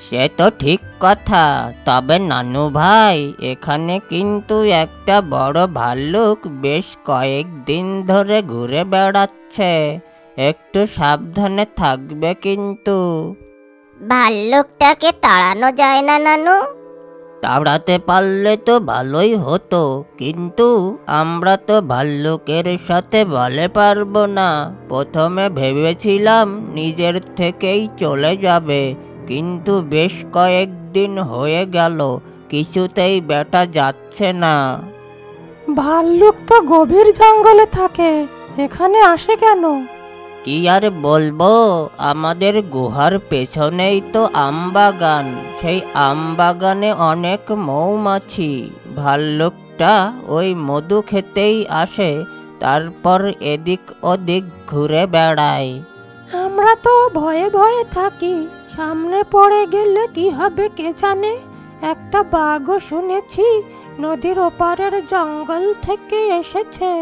সে তো ঠিক কথা, তবে নানু ভাই, এখানে কিন্তু একটা বড় ভাল্লুক বেশ কয়েকদিন ধরে ঘুরে বেড়াচ্ছে, একটু সাবধানে থাকবে কিন্তু। ভাল্লুকটাকে তাড়ানো যায় না নানু? তাড়াতে পারলে তো ভালোই হতো, কিন্তু আমরা তো ভাল্লুকের সাথে বলে পারবো না। প্রথমে ভেবেছিলাম নিজের থেকেই চলে যাবে, কিন্তু বেশ কয়েকদিন হয়ে গেল, কিছুতেই বেটা যাচ্ছে না। ভাল্লুক তো গভীর জঙ্গলে থাকে, এখানে আসে কেন? কি আর বলবো, আমাদের গুহার পেছনেই তো আমবাগান, সেই আমবাগানে অনেক মৌমাছি। ভাল্লুকটা ওই মধু খেতেই আসে, তারপর এদিক ওদিক ঘুরে বেড়ায়। আমরা তো ভয়ে ভয়ে থাকি, সামনে পড়ে গেলে কি হবে কে জানে। একটা বাঘও শুনেছি নদীর ওপারের জঙ্গল থেকে এসেছে।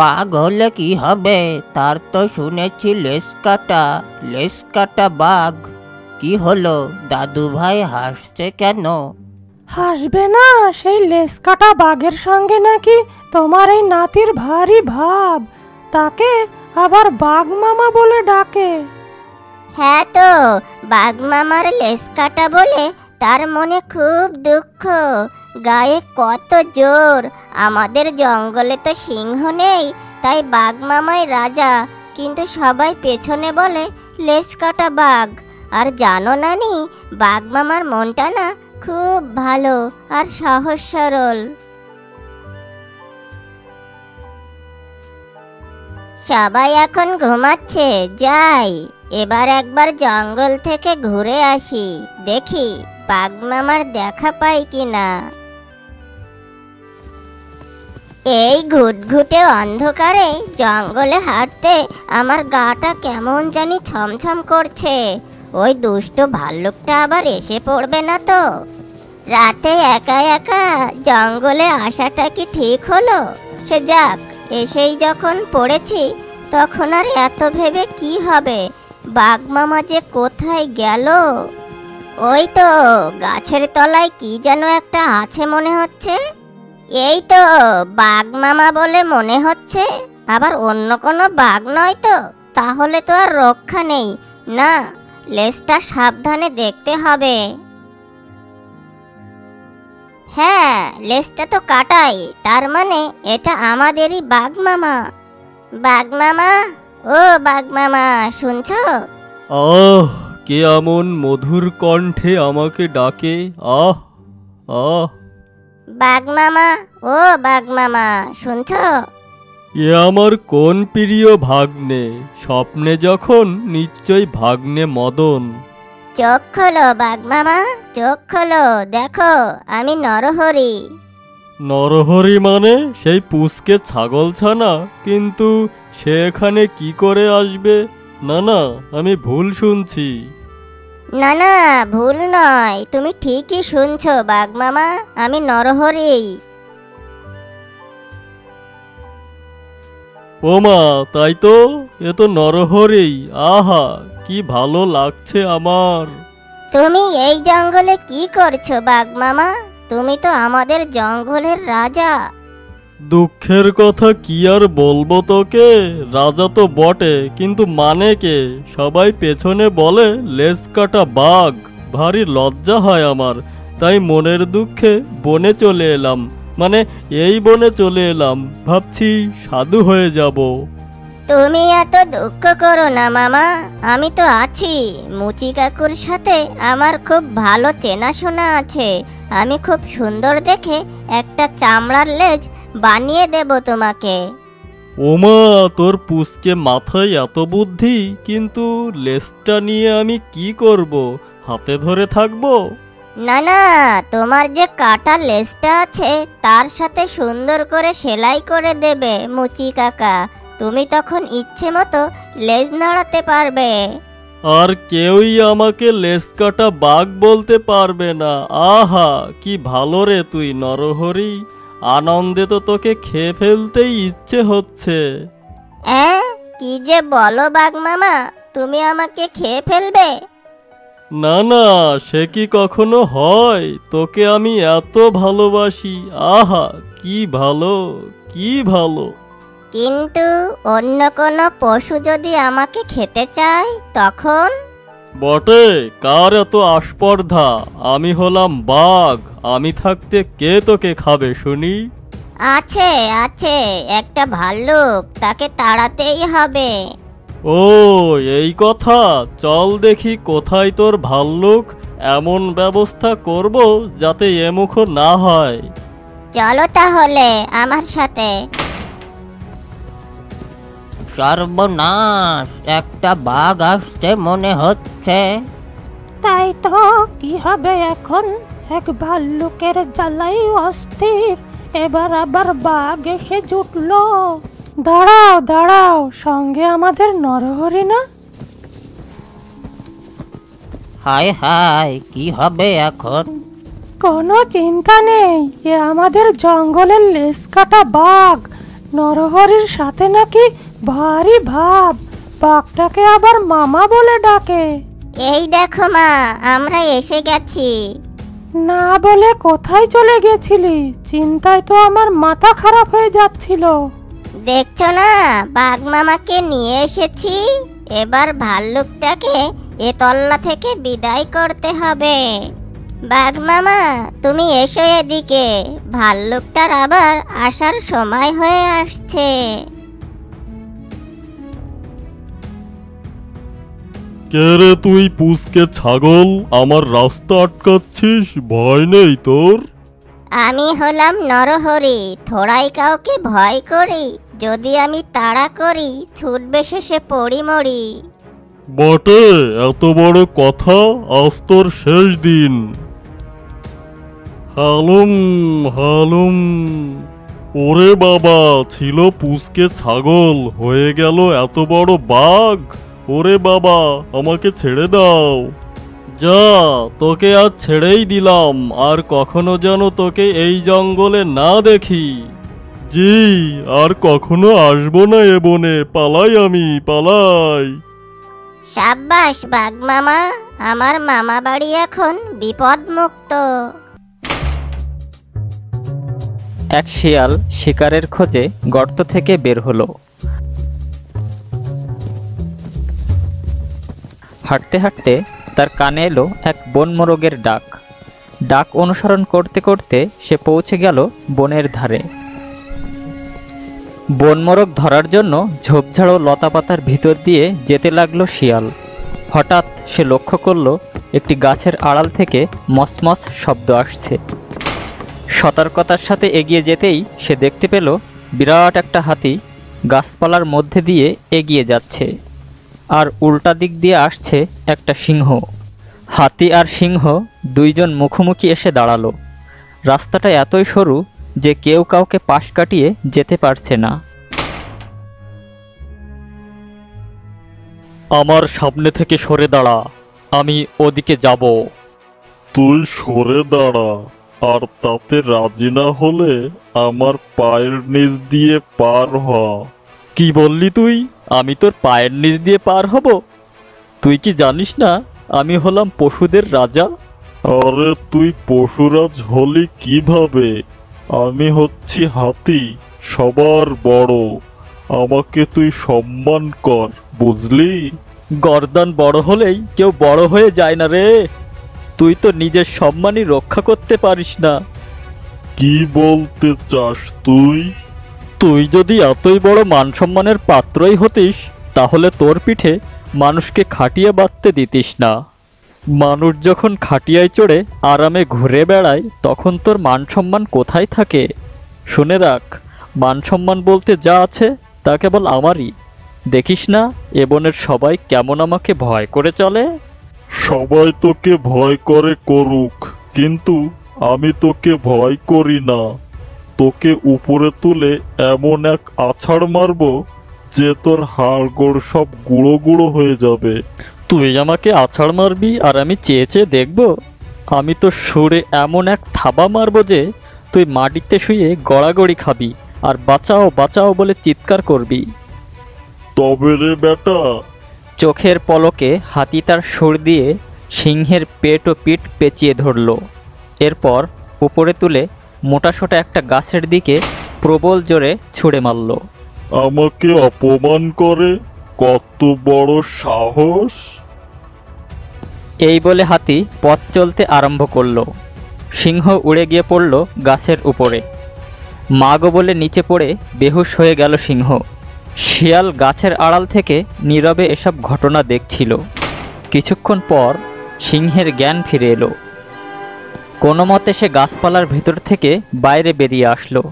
বাঘ হলে কি হবে, তার তো শুনেছি লেজ কাটা বাঘ। কি হলো, দাদু ভাই হাসছে কেন? হাসবে না, সেই লেজ কাটা বাঘের সঙ্গে নাকি তোমার এই নাতির ভারী ভাব, তাকে আবার বাঘ মামা বলে ডাকে। হ্যাঁ তো, বাঘ মামার লেজ কাটা বলে তার মনে খুব দুঃখ, গায়ে কত জোর। আমাদের জঙ্গলে তো সিংহ নেই, তাই বাঘ মামাই রাজা, কিন্তু সবাই পেছনে বলে লেজ কাটা বাঘ। আর জানো নানি, বাঘ মামার মনটা না খুব ভালো আর সহজ সরল। সবাই এখন ঘুমাচ্ছে, যাই এবার একবার জঙ্গল থেকে ঘুরে আসি, দেখি বাঘ মামার দেখা পাই কিনা। এই ঘুটঘুটে অন্ধকারে জঙ্গলে হাঁটতে আমার গাটা কেমন জানি ছমছম করছে। ওই দুষ্ট ভাল্লুকটা আবার এসে পড়বে না তো? রাতে একা একা জঙ্গলে আসাটা কি ঠিক হলো? সে যাক, এসেই যখন পড়েছি তখন আর এত ভেবে কি হবে? বাঘ মামা যে কোথায় গেল? ওই তো গাছের তলায় কি যেন একটা আছে মনে হচ্ছে। এই তো বাঘ মামা বলে মনে হচ্ছে, আবার অন্য কোনো বাঘ নয় তো? তাহলে তো আর রক্ষা নেই। না, লেজটা সাবধানে দেখতে হবে। হ্যাঁ, লেজটা তো কাটাই, তার মানে এটা আমাদেরই বাঘ মামা। বাঘ মামা, ও বাঘ মামা, শুনছো? আহ, কে এমন মধুর কণ্ঠে আমাকে ডাকে? আহ আহ, বাঘ মামা, ও বাঘ মামা, শুনছো? এ আমার কোন প্রিয় ভাগ্নে? স্বপ্নে যখন নিশ্চয় ভাগ্নে মদন। চোখ খোলো বাঘ মামা, চোখ খোলো, দেখো আমি নরহরি। নরহরি মানে সেই পুচকে ছাগল ছানা? কিন্তু সে এখানে কি করে আসবে? না না, আমি ভুল শুনছি। না না, ভুল নয়, তুমি ঠিকই শুনছো বাঘ মামা, আমি নরহরি। ওমা, তাই তো, এ তো নরহরি। আহা, কি ভালো লাগছে আমার। তুমি এই জঙ্গলে কি করছো বাঘ মামা? তুমি তো আমাদের জঙ্গলের রাজা। দুঃখের কথা কি আর বলবো তোকে? রাজা তো বটে, কিন্তু মানে কে? সবাই পেছনে বলে লেজ কাটা বাঘ। ভারী লজ্জা হয় আমার, তাই মনের দুঃখে বনে চলে এলাম। মানে এই বনে চলে এলাম, ভাবছি সাধু হয়ে যাব। তুমি এত দুঃখ করো না মামা, আমি তো আছি। মুচি কাকুর সাথে আমার খুব ভালো চেনাশোনা আছে। আমি খুব সুন্দর দেখে একটা চামড়ার লেজ বানিয়ে দেব তোমাকে। ওমা, তোর পুচকে মাথায় এত বুদ্ধি, কিন্তু লেজটা নিয়ে আমি কি করব? হাতে ধরে থাকবো? না না, তোমার যে কাটা লেজটা আছে তার সাথে সুন্দর করে সেলাই করে দেবে মুচি কাকা। তুমি তখন ইচ্ছে মতো লেজ নাড়াতে পারবে। আর কেউই আমাকে লেজ কাটা বাঘ বলতে পারবে না। আহা, কি ভালো রে তুই নরহরি। আনন্দে তো তোকে খেয়ে ফেলতেই ইচ্ছে হচ্ছে। কি যে বলো বাঘ মামা, তুমি আমাকে খেয়ে ফেলবে? না না, সে কি কখনো হয়? তোকে আমি এত ভালোবাসি। আহা, কি ভালো, কি ভালো। কিন্তু অন্য কোনো পশু যদি আমাকে খেতে চায় তখন? বটে, কার এত আস্পর্ধা? আমি হলাম বাঘ, আমি থাকতে কে তোকে খাবে শুনি? আছে আছে, একটা ভাল্লুক, তাকে তাড়াতেই হবে। ও, এই কথা। চল দেখি কোথায় তোর ভাল্লুক। এমন ব্যবস্থা করব যাতে এমুখ না হয়। চলো তাহলে আমার সাথে। সর্বনাশ, একটা বাঘ আসতে মনে হচ্ছে। তাই তো, কি হবে এখন? এক ভাল্লুকের জ্বালাই অস্থির, এবার আবার বাঘ এসে জুটলো। দাঁড়াও দাঁড়াও, সঙ্গে আমাদের নরহরি না? হায় হায়, কি হবে এখন? কোনো চিন্তা নেই, এ আমাদের জঙ্গলের লেজ কাটা বাঘ। নরহরির সাথে নাকি ভারী ভাব, বাঘটাকে আবার মামা বলে ডাকে। এই দেখো মা, আমরা এসে গেছি। না বলে কোথায় চলে গেছিলি? চিন্তায় তো আমার মাথা খারাপ হয়ে যাচ্ছিল। দেখছো না, বাঘ মামাকে নিয়ে এসেছি। এবার ভাল্লুকটাকে এ তল্লা থেকে বিদায় করতে হবে। বাঘ মামা, তুমি এসো এদিকে, ভাল্লুকটার আবার আসার সময় হয়ে আসছে। কে রে তুই পুচকে ছাগল? আমার রাস্তা আটকাচ্ছিস? ভয় নেই তোর? আমি হলাম নরহরি, থোড়াই কাউকে ভয় করি? যদি আমি তাড়া করি ছুটবে শেষে পড়ি মরি। বটে, এত বড় কথা? আজ তোর শেষ দিন। হালুম হালুম। ওরে বাবা, ছিল পুচকে ছাগল, হয়ে গেল এত বড় বাঘ। ওরে বাবা, আমাকে ছেড়ে দাও। যা, তোকে আজ ছেড়েই দিলাম, আর কখনো যেন তোকে এই জঙ্গলে না দেখি। জি, আর কখনো আসবো না এ বনে। পালাই, আমি পালাই। সাব্বাস বাঘ মামা, আমার মামা বাড়ি এখন বিপদমুক্ত। এক শিয়াল শিকারের খোঁজে গর্ত থেকে বের হলো। হাঁটতে হাঁটতে তার কানে এলো এক বনমোরগের ডাক। ডাক অনুসরণ করতে করতে সে পৌঁছে গেল বনের ধারে। বনমোরগ ধরার জন্য ঝোপঝাড় লতাপাতার ভিতর দিয়ে যেতে লাগলো শিয়াল। হঠাৎ সে লক্ষ্য করল একটি গাছের আড়াল থেকে মসমস শব্দ আসছে। সতর্কতার সাথে এগিয়ে যেতেই সে দেখতে পেল বিরাট একটা হাতি গাছপালার মধ্যে দিয়ে এগিয়ে যাচ্ছে, আর উল্টা দিক দিয়ে আসছে একটা সিংহ। হাতি আর সিংহ দুইজন মুখোমুখি এসে দাঁড়ালো। রাস্তাটা এতই সরু যে কেউ কাউকে পাশ কাটিয়ে যেতে পারছে না। আমার সামনে থেকে সরে দাঁড়া, আমি ওদিকে যাব। তুই সরে দাঁড়া, আর তাতে রাজি না হলে আমার পায়ের নিচ দিয়ে পার হ। কি বললি তুই? আমি তোর পায়ের নিচ দিয়ে পার হব? তুই কি জানিস না আমি হলাম পশুদের রাজা? আরে তুই পশুরাজ হলি কিভাবে? আমি হচ্ছি হাতি, সবার বড়। আমাকে তুই সম্মান কর, বুঝলি? গর্দান বড় হলেই কেউ বড় হয়ে যায় না রে। তুই তো নিজের সম্মানই রক্ষা করতে পারিস না। কি বলতে চাস তুই? তুই যদি এতই বড় মান সম্মানের পাত্রই হতিস, তাহলে তোর পিঠে মানুষকে খাটিয়ে বাঁধতে দিতিস না। মানুষ যখন খাটিয়ায় চড়ে আরামে ঘুরে বেড়ায়, তখন তোর মান সম্মান কোথায় থাকে? শুনে রাখ, মান সম্মান বলতে যা আছে তা কেবল আমারই। দেখিস না এ বনের সবাই কেমন আমাকে ভয় করে চলে? সবাই তোকে ভয় করে করুক, কিন্তু আমি তোকে ভয় করি না। তোকে উপরে তুলে এমন এক আছাড় মারবো যে তোর হাড়গোড় সব গুঁড়ো গুঁড়ো হয়ে যাবে। তুই আমাকে আছাড় মারবি আর আমি চেয়ে চেয়ে দেখব? আমি তো সুরে এমন এক থাবা মারবো যে তুই মাটিতে শুয়ে গড়াগড়ি খাবি আর বাঁচাও বাঁচাও বলে চিৎকার করবি। তবে রে বেটা। চোখের পলকে হাতি তার সুর দিয়ে সিংহের পেট ও পিঠ পেঁচিয়ে ধরল। এরপর উপরে তুলে মোটাসোটা একটা গাছের দিকে প্রবল জোরে ছুঁড়ে মারল। আমাকে অপমান করে? কত বড় সাহস! এই বলে হাতি পথ চলতে আরম্ভ করল। সিংহ উড়ে গিয়ে পড়ল গাছের উপরে। মাগো বলে নিচে পড়ে বেহুশ হয়ে গেল সিংহ। শিয়াল গাছের আড়াল থেকে নীরবে এসব ঘটনা দেখছিল। কিছুক্ষণ পর সিংহের জ্ঞান ফিরে এলো। কোনো মতে সে গাছপালার ভেতর থেকে বাইরে বেরিয়ে আসলো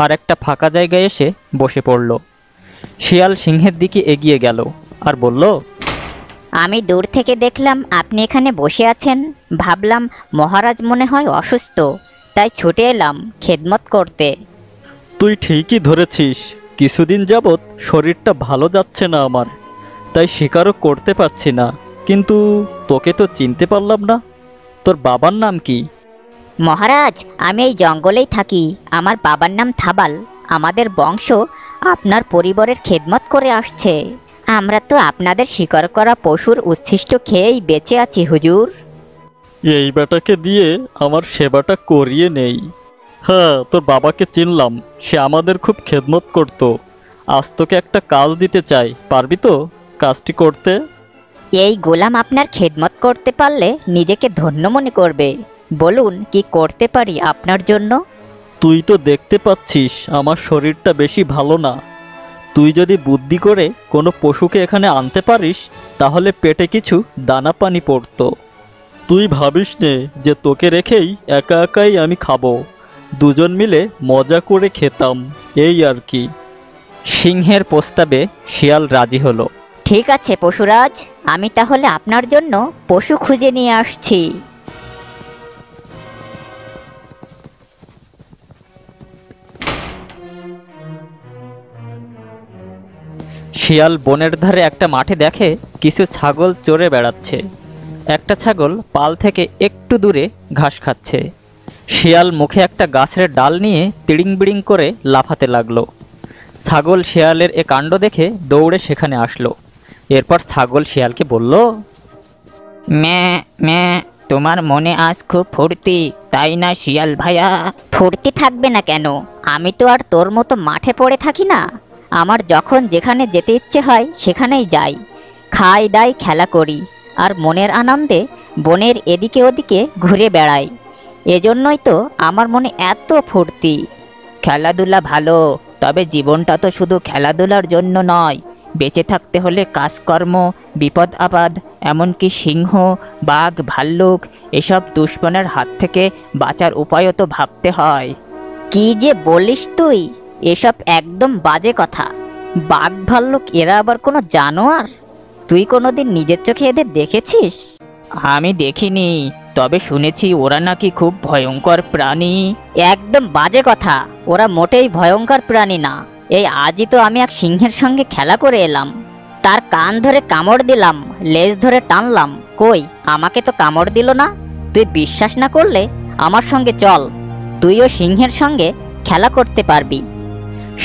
আর একটা ফাঁকা জায়গায় এসে বসে পড়ল। শিয়াল সিংহের দিকে এগিয়ে গেল আর বলল, আমি দূর থেকে দেখলাম আপনি এখানে বসে আছেন। ভাবলাম মহারাজ মনে হয় অসুস্থ, তাই ছুটে এলাম খেদমত করতে। তুই ঠিকই ধরেছিস, কিছুদিন যাবৎ শরীরটা ভালো যাচ্ছে না আমার, তাই শিকারও করতে পারছি না। কিন্তু তোকে তো চিনতে পারলাম না। তোর বাবার নাম কি? মহারাজ, আমি এই জঙ্গলেই থাকি। আমার বাবার নাম থাবাল। আমাদের বংশ আপনার পরিবারের খেদমত করে আসছে। আমরা তো আপনাদের শিকার করা পশুর উচ্ছিষ্ট খেয়েই বেঁচে আছি হুজুর। এই বেটাকে দিয়ে আমার সেবাটা করিয়ে নেই। হ্যাঁ, তোর বাবাকে চিনলাম, সে আমাদের খুব খেদমত করত। আজ তোকে একটা কাজ দিতে চাই, পারবি তো কাজটি করতে? এই গোলাম আপনার খেদমত করতে পারলে নিজেকে ধন্য মনে করবে। বলুন কি করতে পারি আপনার জন্য? তুই তো দেখতে পাচ্ছিস আমার শরীরটা বেশি ভালো না। তুই যদি বুদ্ধি করে কোনো পশুকে এখানে আনতে পারিস, তাহলে পেটে কিছু দানা পানি পড়তো। তুই ভাবিস নে যে তোকে রেখেই একা একাই আমি খাবো। দুজন মিলে মজা করে খেতাম, এই আর কি। সিংহের প্রস্তাবে শিয়াল রাজি হলো। ঠিক আছে পশুরাজ, আমি তাহলে আপনার জন্য পশু খুঁজে নিয়ে আসছি। শিয়াল বনের ধারে একটা মাঠে দেখে কিছু ছাগল চড়ে বেড়াচ্ছে। একটা ছাগল পাল থেকে একটু দূরে ঘাস খাচ্ছে। শিয়াল মুখে একটা গাছের ডাল নিয়ে তিড়িং বিড়িং করে লাফাতে লাগলো। ছাগল শিয়ালের এ কাণ্ড দেখে দৌড়ে সেখানে আসলো। এরপর ছাগল শিয়ালকে বলল, ম্যা ম্যা, তোমার মনে আজ খুব ফুর্তি, তাই না শিয়াল ভাইয়া? ফুর্তি থাকবে না কেন? আমি তো আর তোর মতো মাঠে পড়ে থাকি না। আমার যখন যেখানে যেতে ইচ্ছে হয় সেখানেই যাই, খাই দাই, খেলা করি, আর মনের আনন্দে বনের এদিকে ওদিকে ঘুরে বেড়াই। এজন্যই তো আমার মনে এত ফুর্তি। খেলাধুলা ভালো, তবে জীবনটা তো শুধু খেলাধুলার জন্য নয়। বেঁচে থাকতে হলে কাজকর্ম, বিপদ আপদ, এমনকি সিংহ, বাঘ, ভাল্লুক এসব দুশ্মনের হাত থেকে বাঁচার উপায়ও তো ভাবতে হয়। কি যে বলিস তুই, এসব একদম বাজে কথা। বাঘ ভাল্লুক এরা আবার কোনো জানোয়ার? তুই কোনোদিন নিজের চোখে এদের দেখেছিস? আমি দেখিনি, তবে শুনেছি ওরা নাকি খুব ভয়ঙ্কর প্রাণী। একদম বাজে কথা, ওরা মোটেই ভয়ঙ্কর প্রাণী না। এই আজই তো আমি এক সিংহের সঙ্গে খেলা করে এলাম। তার কান ধরে কামড় দিলাম, লেজ ধরে টানলাম, কই আমাকে তো কামড় দিল না। তুই বিশ্বাস না করলে আমার সঙ্গে চল, তুইও সিংহের সঙ্গে খেলা করতে পারবি।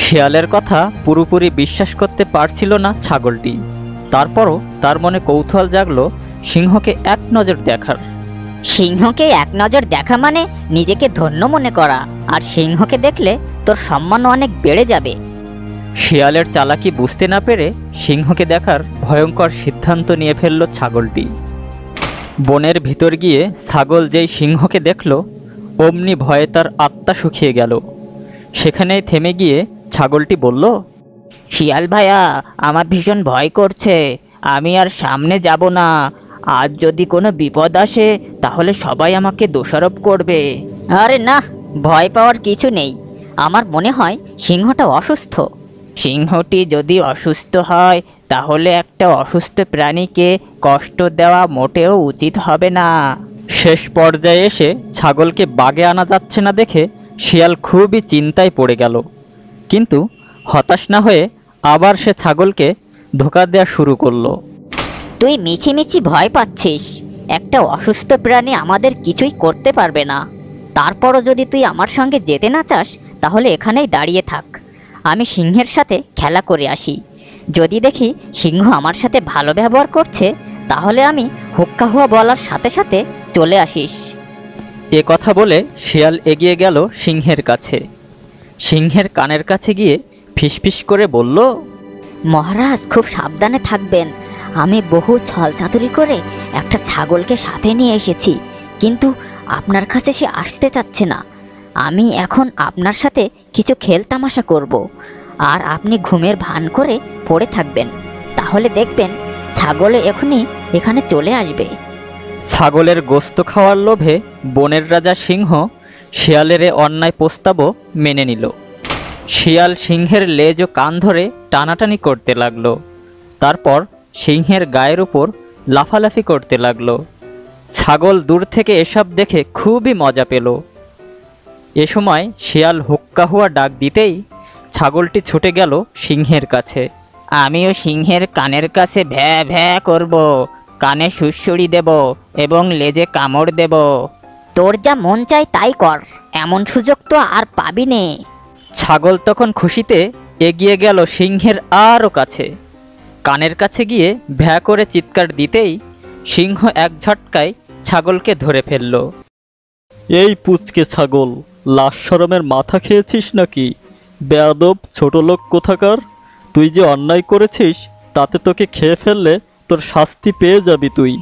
শিয়ালের কথা পুরোপুরি বিশ্বাস করতে পারছিল না ছাগলটি। তারপরও তার মনে কৌতূহল জাগলো সিংহকে এক নজর দেখার। সিংহকে এক নজর দেখা মানে নিজেকে ধন্য মনে করা, আর সিংহকে দেখলে তোর সম্মান অনেক বেড়ে যাবে। শিয়ালের চালাকি বুঝতে না পেরে সিংহকে দেখার ভয়ঙ্কর সিদ্ধান্ত নিয়ে ফেলল ছাগলটি। বনের ভিতর গিয়ে ছাগল যেই সিংহকে দেখল, অমনি ভয়ে তার আত্মা শুকিয়ে গেল। সেখানেই থেমে গিয়ে ছাগলটি বলল, শিয়াল ভাইয়া, আমার ভীষণ ভয় করছে, আমি আর সামনে যাব না। আজ যদি কোনো বিপদ আসে তাহলে সবাই আমাকে দোষারোপ করবে। আরে না, ভয় পাওয়ার কিছু নেই। আমার মনে হয় সিংহটা অসুস্থ। সিংহটি যদি অসুস্থ হয় তাহলে একটা অসুস্থ প্রাণীকে কষ্ট দেওয়া মোটেও উচিত হবে না। শেষ পর্যায়ে এসে ছাগলকে বাগে আনা যাচ্ছে না দেখে শিয়াল খুবই চিন্তায় পড়ে গেল। কিন্তু হতাশ না হয়ে আবার সে ছাগলকে ধোঁকা দেওয়া শুরু করলো। তুই মিছিমিছি ভয় পাচ্ছিস। একটা অসুস্থ প্রাণী আমাদের কিছুই করতে পারবে না। তারপরও যদি তুই আমার সঙ্গে যেতে না চাস তাহলে এখানেই দাঁড়িয়ে থাক। আমি সিংহের সাথে খেলা করে আসি। যদি দেখি সিংহ আমার সাথে ভালো ব্যবহার করছে তাহলে আমি হুক্কা হুয়া বলার সাথে সাথে চলে আসিস। এ কথা বলে শিয়াল এগিয়ে গেল সিংহের কাছে। সিংহের কানের কাছে গিয়ে ফিসফিস করে বলল, মহারাজ খুব সাবধানে থাকবেন। আমি বহু ছলচাতুরি করে একটা ছাগলকে সাথে নিয়ে এসেছি, কিন্তু আপনার কাছে সে আসতে চাচ্ছে না। আমি এখন আপনার সাথে কিছু খেলতামাশা করব, আর আপনি ঘুমের ভান করে পড়ে থাকবেন। তাহলে দেখবেন ছাগলে এখনই এখানে চলে আসবে। ছাগলের গোস্ত খাওয়ার লোভে বনের রাজা সিংহ শিয়ালের এ অন্যায় প্রস্তাবও মেনে নিল। শিয়াল সিংহের লেজ ও কান ধরে টানাটানি করতে লাগলো। তারপর সিংহের গায়ের উপর লাফালাফি করতে লাগলো। ছাগল দূর থেকে এসব দেখে খুবই মজা পেল। এ সময় শিয়াল হুক্কা হুয়া ডাক দিতেই ছাগলটি ছুটে গেল সিংহের কাছে। আমিও সিংহের কানের কাছে ভ্যা ভ্যা করব, কানে সুড়সুড়ি দেব এবং লেজে কামড় দেব। তোর যা মন চায় তাই কর, এমন সুযোগ তো আর পাবি নে। ছাগল তখন খুশিতে এগিয়ে গেল সিংহের আরও কাছে। কানের কাছে গিয়ে ভ্যা করে চিৎকার দিতেই সিংহ এক ঝটকায় ছাগলকে ধরে ফেলল। এই পুচকে ছাগল, লাশ শরমের মাথা খেয়েছিস নাকি? বেয়াদব ছোট লোক কোথাকার! তুই যে অন্যায় করেছিস তাতে তোকে খেয়ে ফেললে তোর শাস্তি পেয়ে যাবি তুই।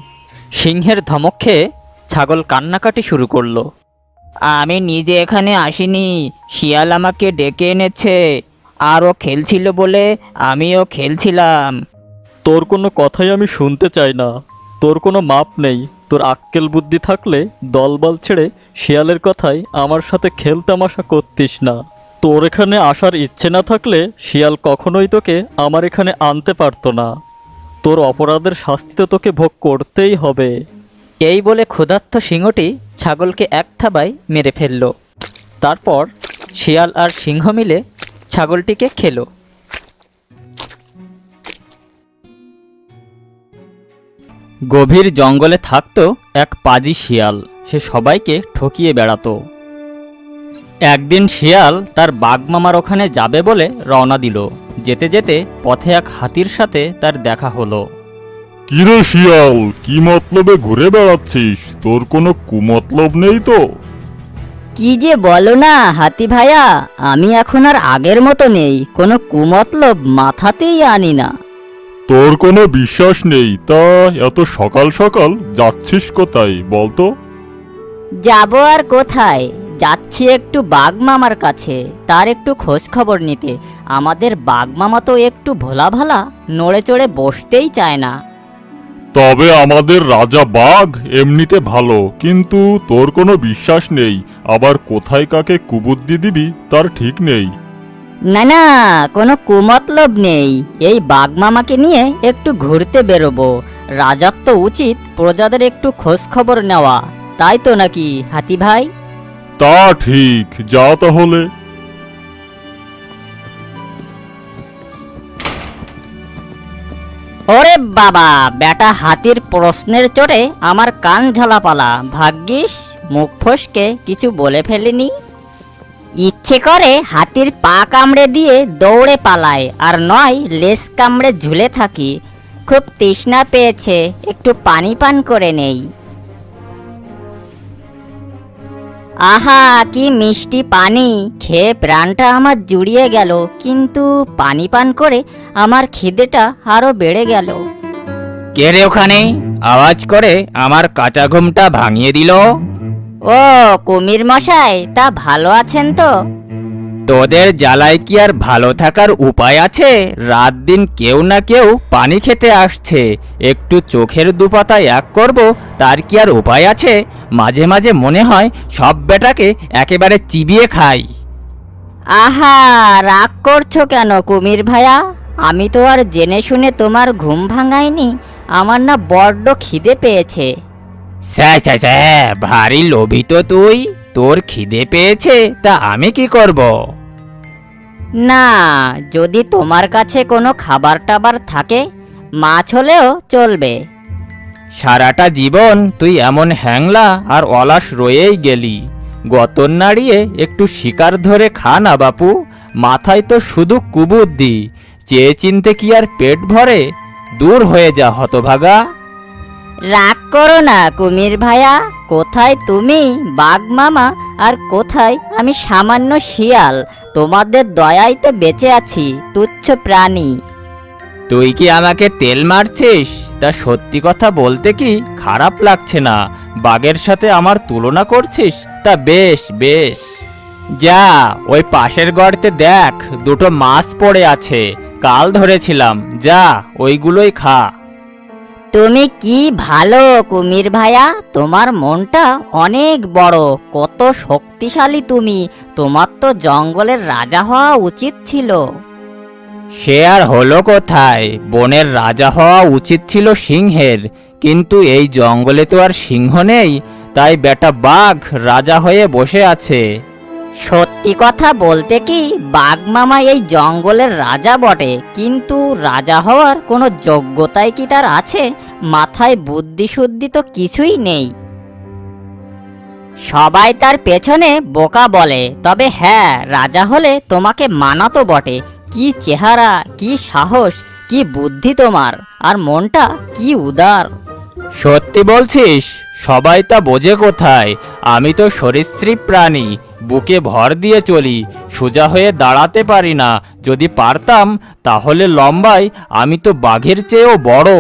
সিংহের ধমক খেয়ে ছাগল কান্নাকাটি শুরু করলো। আমি নিজে এখানে আসিনি, শিয়াল আমাকে ডেকে এনেছে। আর ও খেলছিল বলে আমিও খেলছিলাম। তোর কোনো কথাই আমি শুনতে চাই না। তোর কোনো মাপ নেই। তোর আক্কেল বুদ্ধি থাকলে দলবল ছেড়ে শিয়ালের কথাই আমার সাথে খেলতামাশা করতিস না। তোর এখানে আসার ইচ্ছে না থাকলে শিয়াল কখনোই তোকে আমার এখানে আনতে পারতো না। তোর অপরাধের শাস্তি তো তোকে ভোগ করতেই হবে। এই বলে ক্ষুধার্ত সিংহটি ছাগলকে এক থাবায় মেরে ফেলল। তারপর শিয়াল আর সিংহ মিলে ছাগলটিকে খেলো। গভীর জঙ্গলে থাকত এক পাজি শিয়াল। সে সবাইকে ঠকিয়ে বেড়াতো। একদিন শিয়াল তার বাঘমামার ওখানে যাবে বলে রওনা দিল। যেতে যেতে পথে এক হাতির সাথে তার দেখা হলো। কিরে শিয়াল, কি মতলবে ঘুরে বেড়াচ্ছিস? তোর কোনো কুমতলব নেই তো? কি যে বলো না হাতি ভাইয়া, আমি এখন আর আগের মতো নেই, কোনো কুমতলব মাথাতেই আনি না। তোর কোনো বিশ্বাস নেই, তা এত সকাল সকাল যাচ্ছিস কোথায় বলতো? যাবো আর কোথায়, যাচ্ছি একটু বাঘমামার কাছে, তার একটু খোঁজ খবর নিতে। আমাদের বাঘমামা তো একটু ভোলা ভালা, নড়ে চড়ে বসতেই চায় না। তবে আমাদের রাজা বাঘ এমনিতে ভালো, কিন্তু তোর কোনো বিশ্বাস নেই। আবার কোথায় কাকে কুবুদ্ধি দিবি তার ঠিক নেই। না না, কোনো কুমতলব নেই, এই বাঘমামাকে নিয়ে একটু ঘুরতে বেরোবো। রাজার তো উচিত প্রজাদের একটু খোঁজ খবর নেওয়া, তাই তো নাকি হাতি ভাই? তা ঠিক, যা তাহলে। ওরে বাবা, বেটা হাতির প্রশ্নের চোটে আমার কান ঝালাপালা। ভাগ্যিস মুখ ফসকে কিছু বলে ফেলিনি। ইচ্ছে করে হাতির পা কামড়ে দিয়ে দৌড়ে পালায়, আর নয় লেজ কামড়ে ঝুলে থাকি। খুব তৃষ্ণা পেয়েছে, একটু পানি পান করে নেই। আহা, কি মিষ্টি পানি! খেয়ে প্রাণটা আমার জুড়িয়ে গেল, কিন্তু পানি পান করে আমার খিদেটা আরো বেড়ে গেল। কে রে ওখানে? আওয়াজ করে আমার কাঁচা ঘুমটা ভাঙিয়ে দিল। ও কুমির মশাই, তা ভালো আছেন তো? তোদের জ্বালায় কি আর ভালো থাকার উপায় আছে? রাত দিন কেউ না কেউ পানি খেতে আসছে, একটু চোখের দুপাতা এক করব, তার কি আর উপায় আছে? মাঝে মাঝে মনে হয় সব বেটাকে একেবারে চিবিয়ে খাই। আহা, রাগ করছো কেন কুমির ভাইয়া? আমি তো আর জেনে শুনে তোমার ঘুম ভাঙাইনি, আমার না বড্ড খিদে পেয়েছে। স্যাঁ স্যাঁ স্যাঁ, ভারী লোভী তো তুই। তোর খিদে পেয়েছে, তা আমি কি করব? না, যদি তোমার কাছে কোনো খাবার টাবার থাকে, মাছ হলেও চলবে। সারাটা জীবন তুই এমন হ্যাংলা আর অলস রয়েই গেলি। গতর নাড়িয়ে একটু শিকার ধরে খা না বাপু। মাথায় তো শুধু কুবুদ্ধি, চেয়ে চিনতে কি আর পেট ভরে? দূর হয়ে যা হতভাগা। রাগ করো না কুমির ভাইয়া, কোথায় তুমি বাঘ মামা, আর কোথায় আমি সামান্য শিয়াল? তোমাদের দয়ায় তো বেঁচে আছি, তুচ্ছ প্রাণী। তুই কি আমাকে তেল মারছিস? তা সত্যি কথা বলতে কি খারাপ লাগছে না? বাঘের সাথে আমার তুলনা করছিস? তা বেশ বেশ, যা ওই পাশের গর্তে দেখ, দুটো মাছ পড়ে আছে, কাল ধরেছিলাম। যা ওইগুলোই খা। তুমি কি ভালো কুমির ভাইয়া, তোমার মনটা অনেক বড়, কত শক্তিশালী তুমি। তোমার তো জঙ্গলের রাজা হওয়া উচিত ছিল। সে আর হলো কোথায়? বনের রাজা হওয়া উচিত ছিল সিংহের, কিন্তু এই জঙ্গলে তো আর সিংহ নেই, তাই বেটা বাঘ রাজা হয়ে বসে আছে। সত্যি কথা বলতে কি, বাঘ মামা এই জঙ্গলের রাজা বটে, কিন্তু রাজা হওয়ার কোনো যোগ্যতাই কি তার আছে? মাথায় বুদ্ধি শুদ্ধি তো কিছুই নেই। সবাই তার পেছনে বোকা বলে, তবে হ্যাঁ, রাজা হলে তোমাকে মানাতো বটে। কি চেহারা, কি সাহস, কি বুদ্ধি তোমার, আর মনটা কি উদার! সত্যি বলছিস? সবাই তা বোঝে কোথায়? আমি তো সরীসৃপ প্রাণী, বুকে ভর দিয়ে চলি, সোজা হয়ে দাঁড়াতে পারি না। যদি পারতাম তাহলে লম্বায় আমি তো বাঘের চেয়েও বড়।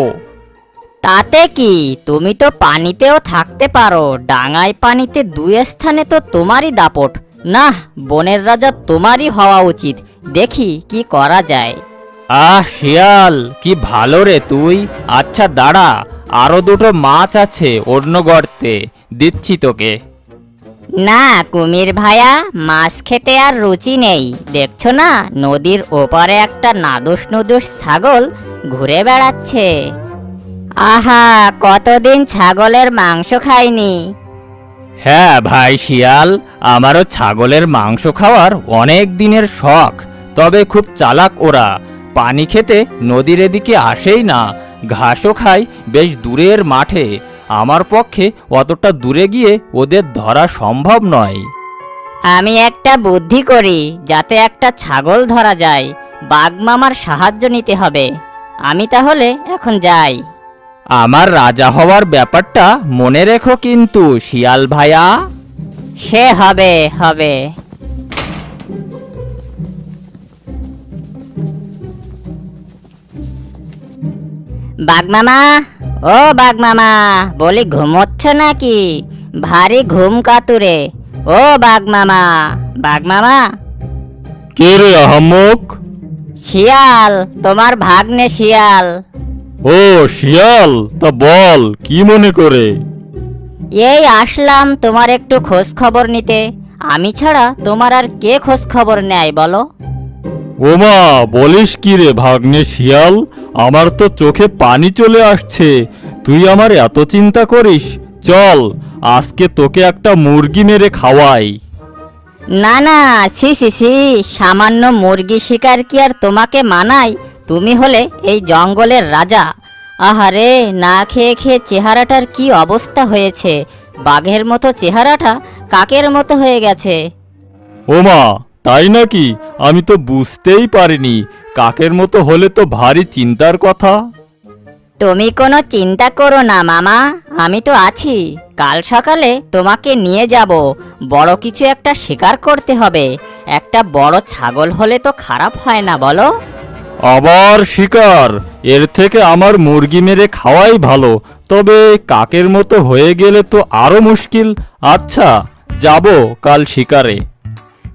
তাতে কি, তুমি তো পানিতেও থাকতে পারো, ডাঙায় পানিতে দুই স্থানে তো তোমারই দাপট। না, বনের রাজা তোমারই হওয়া উচিত, দেখি কি করা যায়। আহ শিয়াল, কি ভালো রে তুই। আচ্ছা দাঁড়া, আরো দুটো মাছ আছে অন্য গর্তে, দিচ্ছি তোকে। না কুমির ভাইয়া, মাছ খেতে আর রুচি নেই। দেখছো না, নদীর ওপারে একটা নাদুস নুদুস ছাগল ঘুরে বেড়াচ্ছে। আহা, কতদিন ছাগলের মাংস খাইনি। হ্যাঁ ভাই শিয়াল, আমারও ছাগলের মাংস খাওয়ার অনেক দিনের শখ, তবে খুব চালাক ওরা। পানি খেতে নদীর এদিকে আসেই না, ঘাসও খায় বেশ দূরের মাঠে। আমার পক্ষে অতটা দূরে গিয়ে ওদের ধরা সম্ভব নয়। আমি একটা বুদ্ধি করি, যাতে একটা ছাগল ধরা যায়। বাঘমামার সাহায্য নিতে হবে। আমি তাহলে এখন যাই। আমার রাজা হওয়ার ব্যাপারটা মনে রেখো কিন্তু শিয়াল ভাইয়া। সে হবে হবে। বাঘমামা, ও বাঘমামা, বলি ঘুমোচ্ছ নাকি? ভারী ঘুম কাতুরে। ও বাঘমামা, বাঘমামা। কে রে আহাম্মক? শিয়াল, তোমার ভাগ্নে শিয়াল। ও শিয়াল, তা বল কি মনে করে? এই আসলাম তোমার একটু খোঁজ খবর নিতে। আমি ছাড়া তোমার আর কে খোঁজ খবর নেয় বলো? ওমা, বলিস কি রে ভাগ্নে শিয়াল, আমার তো চোখে পানি চলে আসছে। তুই আমার এত চিন্তা করিস? চল আজকে তোকে একটা মুরগি মেরে খাওয়াই। না না, ছি ছি ছি, সামান্য মুরগি শিকার কি আর তোমাকে মানায়? তুমি হলে এই জঙ্গলের রাজা। আহারে, না খেয়ে খেয়ে চেহারাটার কি অবস্থা হয়েছে। বাঘের মতো চেহারাটা কাকের মতো হয়ে গেছে। ওমা, তাই নাকি? আমি তো বুঝতেই পারিনি। কাকের মতো হলে তো ভারী চিন্তার কথা। তুমি কোনো চিন্তা করো না মামা, আমি তো আছি। কাল সকালে তোমাকে নিয়ে যাব। বড় কিছু একটা শিকার করতে হবে। একটা বড় ছাগল হলে তো খারাপ হয় না বলো? আবার শিকার? এর থেকে আমার মুরগি মেরে খাওয়াই ভালো। তবে কাকের মতো হয়ে গেলে তো আরো মুশকিল। আচ্ছা, যাব কাল শিকারে।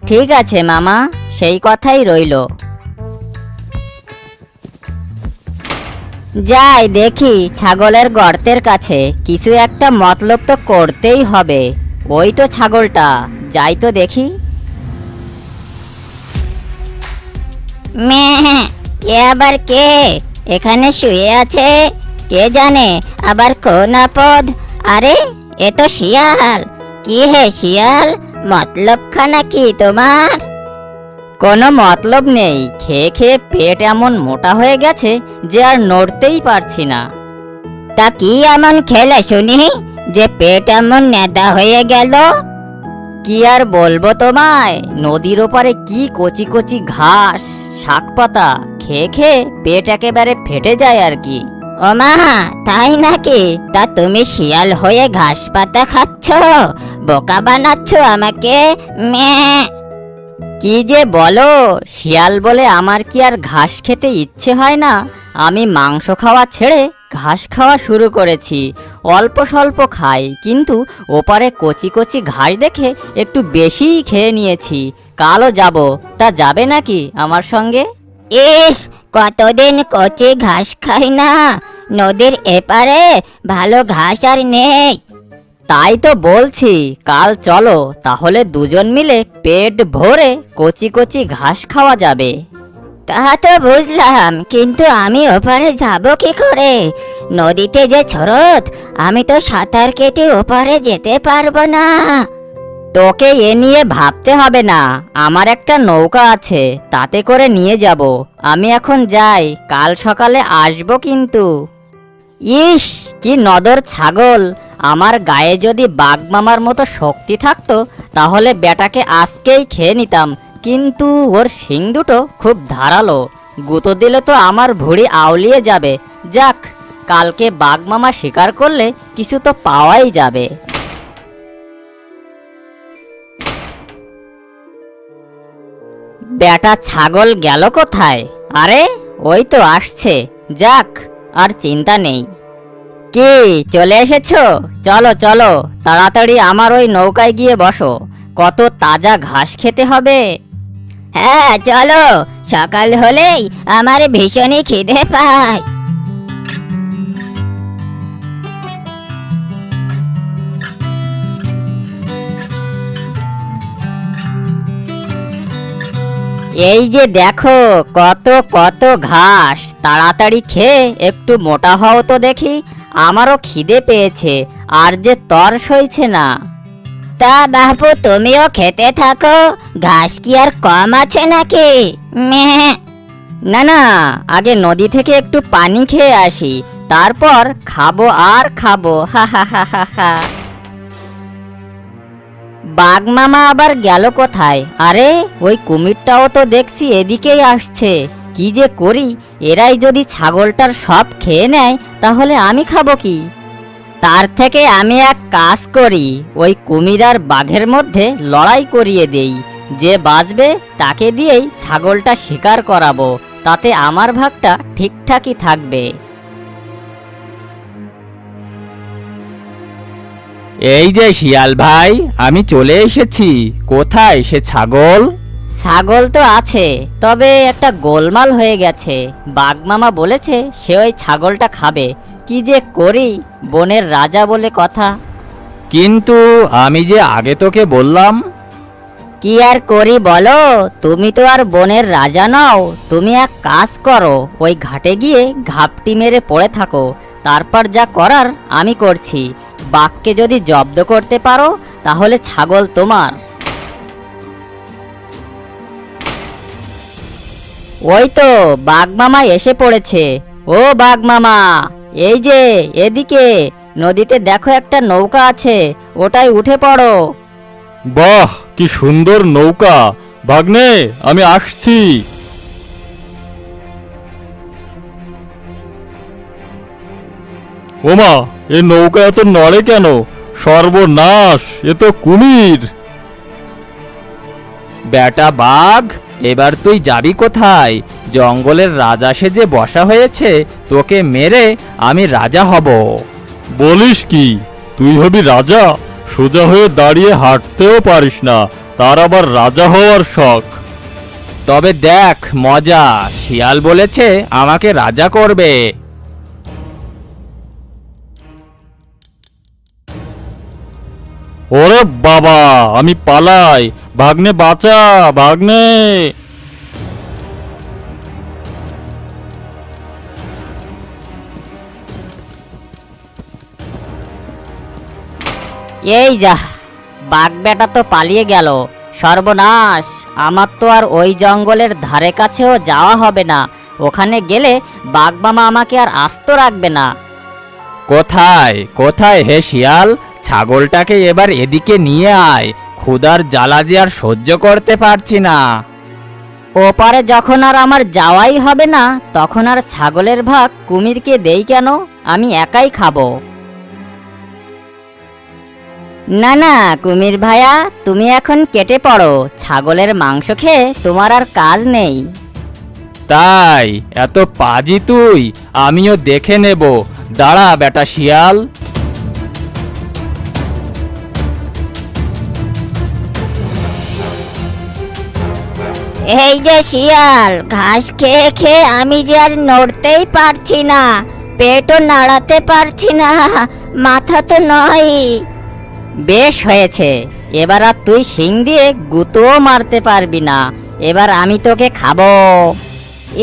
ঠিক আছে মামা, সেই কথাই রইল। যাই দেখি ছাগলের গর্তের কাছে। কিছু একটা মতলব তো করতেই হবে। ওই তো ছাগলটা, যাই তো দেখি। মেয়ে, এ আবার কে এখানে শুয়ে আছে? কে জানে আবার কোন আপদ? আরে, এ তো শিয়াল। কি হে শিয়াল, মতলবখানা কি তোমার? কোনো মতলব নেই। খেয়ে খেয়ে পেট এমন মোটা হয়ে গেছে যে আর নড়তেই পারছি না। তা কি এমন খেলে শুনি যে পেট এমন নেদা হয়ে গেল? কি আর বলবো তোমায়, নদীর ওপারে কি কচি কচি ঘাস শাক পাতা খেয়ে খেয়ে পেট একেবারে ফেটে যায় আর কি। ওমা, তাই নাকি? তা তুমি শিয়াল হয়ে ঘাস পাতা খাচ্ছ? বোকা বানাচ্ছ আমাকে। মেয়ে, কি যে বলো, শিয়াল বলে আমার কি আর ঘাস খেতে ইচ্ছে হয় না? আমি মাংস খাওয়া ছেড়ে ঘাস খাওয়া শুরু করেছি। অল্প স্বল্প খাই, কিন্তু ওপারে কচি কচি ঘাস দেখে একটু বেশিই খেয়ে নিয়েছি। কালও যাব, তা যাবে নাকি আমার সঙ্গে? ইস, কতদিন কচি ঘাস খাই না। নদীর এপারে ভালো ঘাস আর নেই। তাই তো বলছি, কাল চলো, তাহলে দুজন মিলে পেট ভরে কচি কচি ঘাস খাওয়া যাবে। তা তো বুঝলাম, কিন্তু আমি ওপারে যাব কি করে? নদীতে যে স্রোত, আমি তো সাঁতার কেটে ওপারে যেতে পারবো না। তোকে এ নিয়ে ভাবতে হবে না, আমার একটা নৌকা আছে, তাতে করে নিয়ে যাব। আমি এখন যাই, কাল সকালে আসবো কিন্তু। ইস, কি নদর ছাগল! আমার গায়ে যদি বাঘমামার মতো শক্তি থাকতো তাহলে বেটাকে আজকেই খেয়ে নিতাম। কিন্তু ওর শিং দুটো খুব ধারালো, গুঁতো দিলে তো আমার ভুঁড়ি আউলিয়ে যাবে। যাক, কালকে বাঘমামা শিকার করলে কিছু তো পাওয়াই যাবে। বেটা ছাগল গেল কোথায়? আরে, ওই তো আসছে। যাক, আর চিন্তা নেই। কি, চলে এসেছো? চলো চলো, তাড়াতাড়ি আমার ওই নৌকায় গিয়ে বসো। কত তাজা ঘাস খেতে হবে। হ্যাঁ চলো, সকাল হলেই আমার ভীষণই খিদে পায়। এই যে দেখো, কত কত ঘাস। তাড়াতাড়ি খেয়ে একটু মোটা হও তো দেখি। আমারও খিদে পেয়েছে, আর যে তর সইছে না। তা বাপু, তুমিও খেতে থাকো। ঘাস কি আর কম আছে নাকি? মেয়ে, না না, আগে নদী থেকে একটু পানি খেয়ে আসি, তারপর খাবো আর খাবো, হা হা হা হা হা। বাঘ মামা আবার গেল কোথায়? আরে ওই কুমিরটাও তো দেখছি এদিকেই আসছে। কি যে করি, এরাই যদি ছাগলটার সব খেয়ে নেয় তাহলে আমি খাবো কি? তার থেকে আমি এক কাজ করি, ওই কুমির আর বাঘের মধ্যে লড়াই করিয়ে দেই। যে বাঁচবে তাকে দিয়েই ছাগলটা শিকার করাবো, তাতে আমার ভাগটা ঠিকঠাকই থাকবে। এই যে শিয়াল ভাই, আমি চলে এসেছি। কোথায় সে ছাগল? ছাগল তো আছে, তবে একটা গোলমাল হয়ে গেছে। বাঘ মামা বলেছে সে ওই ছাগলটা খাবে। কি যে করি, বনের রাজা বলে কথা। কিন্তু আমি যে আগে তোকে বললাম। কি আর করি বলো, তুমি তো আর বনের রাজা নও। তুমি এক কাজ করো, ওই ঘাটে গিয়ে ঘাপটি মেরে পড়ে থাকো। তারপর যা করার আমি করছি। বাঘকে যদি জব্দ করতে পারো তাহলে ছাগল তোমার। ওই তো বাঘ মামা এসে পড়েছে। ও বাঘ মামা, এই যে এদিকে নদীতে দেখো একটা নৌকা আছে, ওটাই উঠে পড়ো। বাহ, কি সুন্দর নৌকা! ভাগ্নে, আমি আসছি। ওমা, এই নৌকা এত নড়ে কেন? সর্বনাশ, এ তো কুমির! বেটা বাঘ, এবার তুই যাবি কোথায়? জঙ্গলের রাজা সেজে বসা হয়েছে, তোকে মেরে আমি রাজা হব। বলিস কি, তুই হবি রাজা? সোজা হয়ে দাঁড়িয়ে হাঁটতেও পারিস না, তার আবার রাজা হওয়ার শখ। তবে দেখ মজা, শিয়াল বলেছে আমাকে রাজা করবে। ওরে বাবা, আমি পালাই। ভাগ্নে বাঁচা, ভাগ্নে! এই যা, বাঘ বেটা তো পালিয়ে গেল। সর্বনাশ, আমার তো আর ওই জঙ্গলের ধারে কাছেও যাওয়া হবে না। ওখানে গেলে বাঘ মামা আমাকে আর আস্ত রাখবে না। কোথায় কোথায় হে শিয়াল, ছাগলটাকে এবার এদিকে নিয়ে আয়। ক্ষুধার জ্বালা যে আর সহ্য করতে পারছি না। ওপারে যখন আর আমার যাওয়াই হবে না, তখন আর ছাগলের ভাগ কুমিরকে দেই কেন? আমি একাই খাবো। না না কুমির ভাইয়া, তুমি এখন কেটে পড়ো। ছাগলের মাংস খেয়ে তোমার আর কাজ নেই। তাই এত পাজি তুই? আমিও দেখে নেব। দাঁড়া বেটা শিয়াল। এই যে শিয়াল, ঘাস খেয়ে খেয়ে আমি যে আর নড়তেই পারছি না, পেটও নাড়াতে পারছি না, মাথা তো নয়। বেশ হয়েছে, এবার আর তুই শিং দিয়ে গুঁতোও মারতে পারবি না। এবার আমি তোকে খাবো।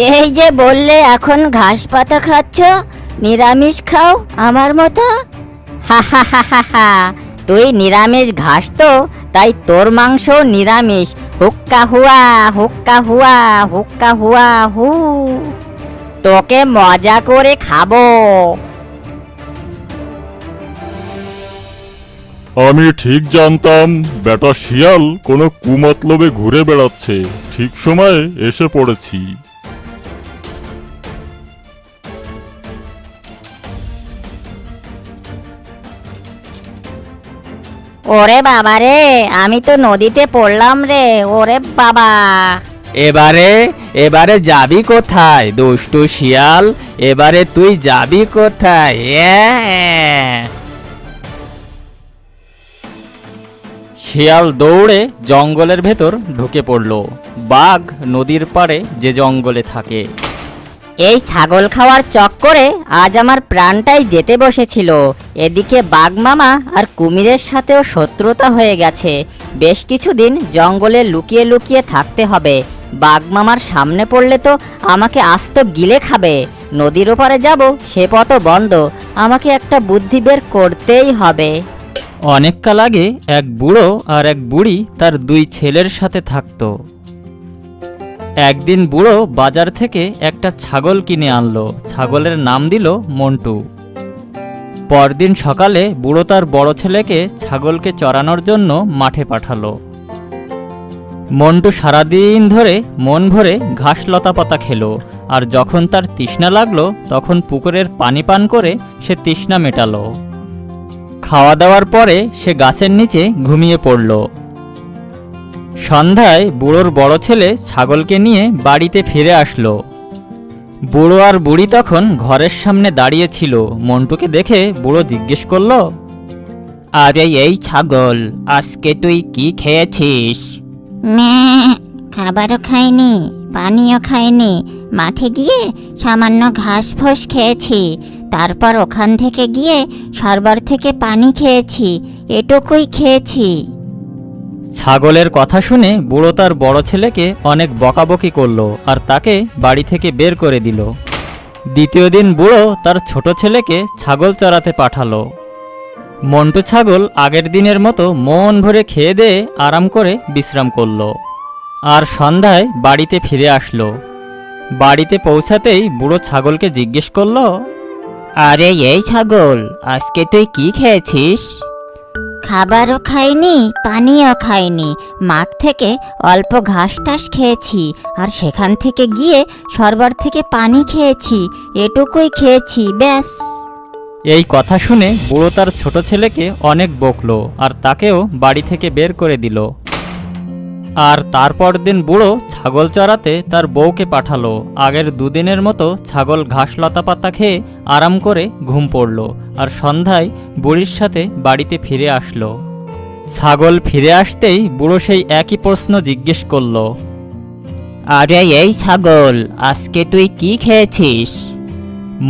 এই যে বললে এখন ঘাস পাতা খাচ্ছ, নিরামিষ খাও আমার মতো। হা হা হা হা হা, তুই নিরামিষ ঘাস তো, তাই তোর মাংস নিরামিষ। হুক্কা হুয়া, হুক্কা হুয়া, হুক্কা হুয়া হু। তোকে মজা করে খাবো। আমি ঠিক জানতাম বেটা শিয়াল কোনো কুমতলবে ঘুরে বেড়াচ্ছে। ঠিক সময়ে এসে পড়েছি। ওরে বাবা রে, আমি তো নদীতে পড়লাম রে। ওরে বাবা! এবারে এবারে যাবি কোথায় দুষ্টু শিয়াল? এবারে তুই যাবি কোথায়? শিয়াল দৌড়ে জঙ্গলের ভেতর ঢুকে পড়ল। বাঘ নদীর পাড়ে যে জঙ্গলে থাকে। এই ছাগল খাওয়ার চক্করে আজ আমার প্রাণটাই যেতে বসেছিল। এদিকে বাঘ মামা আর কুমিরের সাথেও শত্রুতা হয়ে গেছে। বেশ কিছুদিন জঙ্গলে লুকিয়ে লুকিয়ে থাকতে হবে। বাঘ মামার সামনে পড়লে তো আমাকে আস্ত গিলে খাবে। নদীর ওপারে যাব, সে পথও বন্ধ। আমাকে একটা বুদ্ধি বের করতেই হবে। অনেককাল আগে এক বুড়ো আর এক বুড়ি তার দুই ছেলের সাথে থাকতো। একদিন বুড়ো বাজার থেকে একটা ছাগল কিনে আনলো। ছাগলের নাম দিল মন্টু। পরদিন সকালে বুড়ো তার বড় ছেলেকে ছাগলকে চরানোর জন্য মাঠে পাঠালো। মন্টু সারাদিন ধরে মন ভরে ঘাস লতাপাতা খেলো, আর যখন তার তৃষ্ণা লাগলো তখন পুকুরের পানি পান করে সে তৃষ্ণা মেটালো। খাওয়া দাওয়ার পরে সে গাছের নিচে ঘুমিয়ে পড়ল। সন্ধ্যায় বুড়োর বড় ছেলে ছাগলকে নিয়ে বাড়িতে ফিরে আসলো। বুড়ো আর বুড়ি তখন ঘরের সামনে দাঁড়িয়ে ছিল। মন্টুকে দেখে বুড়ো জিজ্ঞেস করলো, আরে এই ছাগল, আজকে তুই কি খেয়েছিস? খাবারও খাইনি, পানিও খাইনি, মাঠে গিয়ে সামান্য ঘাস ফোস খেয়েছি, তারপর ওখান থেকে গিয়ে সরবর থেকে পানি খেয়েছি, এটুকুই খেয়েছি। ছাগলের কথা শুনে বুড়ো তার বড় ছেলেকে অনেক বকাবকি করলো আর তাকে বাড়ি থেকে বের করে দিল। দ্বিতীয় দিন বুড়ো তার ছোট ছেলেকে ছাগল চরাতে পাঠালো। মন্টু ছাগল আগের দিনের মতো মন ভরে খেয়ে দিয়ে আরাম করে বিশ্রাম করলো আর সন্ধ্যায় বাড়িতে ফিরে আসলো। বাড়িতে পৌঁছাতেই বুড়ো ছাগলকে জিজ্ঞেস করলো, আরে এই ছাগল, আজকে তুই কি খেয়েছিস? খাবারও খাইনি, পানিও খাইনি, মাঠ থেকে অল্প ঘাস টাস খেয়েছি, আর সেখান থেকে গিয়ে সরবর থেকে পানি খেয়েছি, এটুকুই খেয়েছি, ব্যাস। এই কথা শুনে বুড়ো তার ছোট ছেলেকে অনেক বকলো আর তাকেও বাড়ি থেকে বের করে দিল। আর তারপর দিন বুড়ো ছাগল চরাতে তার বউকে পাঠালো। আগের দুদিনের মতো ছাগল ঘাস লতাপাতা খেয়ে আরাম করে ঘুম পড়ল আর সন্ধ্যায় বুড়ির সাথে বাড়িতে ফিরে আসলো। ছাগল ফিরে আসতেই বুড়ো সেই একই প্রশ্ন জিজ্ঞেস করলো, আরে এই ছাগল, আজকে তুই কি খেয়েছিস?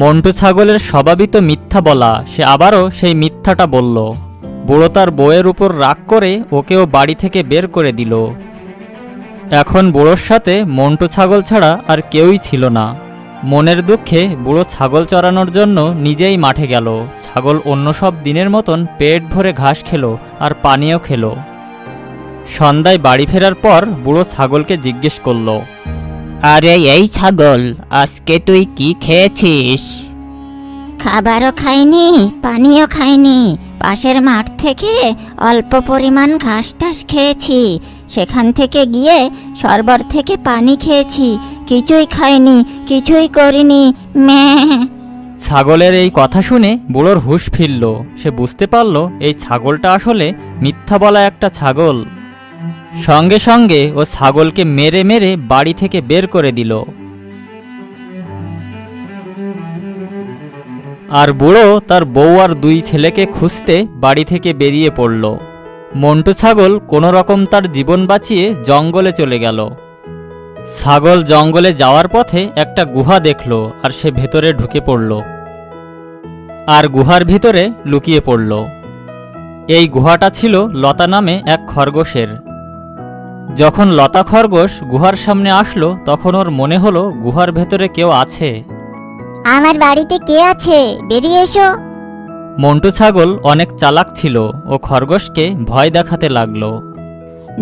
মন্টু ছাগলের স্বভাবই তো মিথ্যা বলা, সে আবারও সেই মিথ্যাটা বলল। বুড়ো তার বউয়ের উপর রাগ করে ওকেও বাড়ি থেকে বের করে দিল। এখন বুড়োর সাথে মন্টু ছাগল ছাড়া আর কেউই ছিল না। মনের দুঃখে বুড়ো ছাগল চরানোর জন্য নিজেই মাঠে গেল। ছাগল অন্য সব দিনের মতন পেট ভরে ঘাস খেলো আর পানিও খেলো। সন্ধ্যায় বাড়ি ফেরার পর বুড়ো ছাগলকে জিজ্ঞেস করলো, আরে এই ছাগল, আজকে তুই কি খেয়েছিস? খাবারও খাইনি, পানিও খাইনি, পাশের মাঠ থেকে অল্প পরিমাণ ঘাস টাস খেয়েছি, সেখান থেকে গিয়ে সরবর থেকে পানি খেয়েছি, কিছুই খাইনি, কিছুই করিনি, ছাগলের এই কথা শুনে বুড়োর হুঁশ ফিরল। সে বুঝতে পারল এই ছাগলটা আসলে মিথ্যা বলা একটা ছাগল। সঙ্গে সঙ্গে ও ছাগলকে মেরে মেরে বাড়ি থেকে বের করে দিল। আর বুড়ো তার বউ আর দুই ছেলেকে খুঁজতে বাড়ি থেকে বেরিয়ে পড়ল। মন্টু ছাগল কোনো রকম তার জীবন বাঁচিয়ে জঙ্গলে চলে গেল। ছাগল জঙ্গলে যাওয়ার পথে একটা গুহা দেখল আর সে ভেতরে ঢুকে পড়ল আর গুহার ভিতরে লুকিয়ে পড়ল। এই গুহাটা ছিল লতা নামে এক খরগোশের। যখন লতা খরগোশ গুহার সামনে আসলো তখন ওর মনে হলো গুহার ভেতরে কেউ আছে। আমার বাড়িতে কে আছে, বেরিয়ে এসো। মন্টু ছাগল অনেক চালাক ছিল, ও খরগোশকে ভয় দেখাতে লাগলো।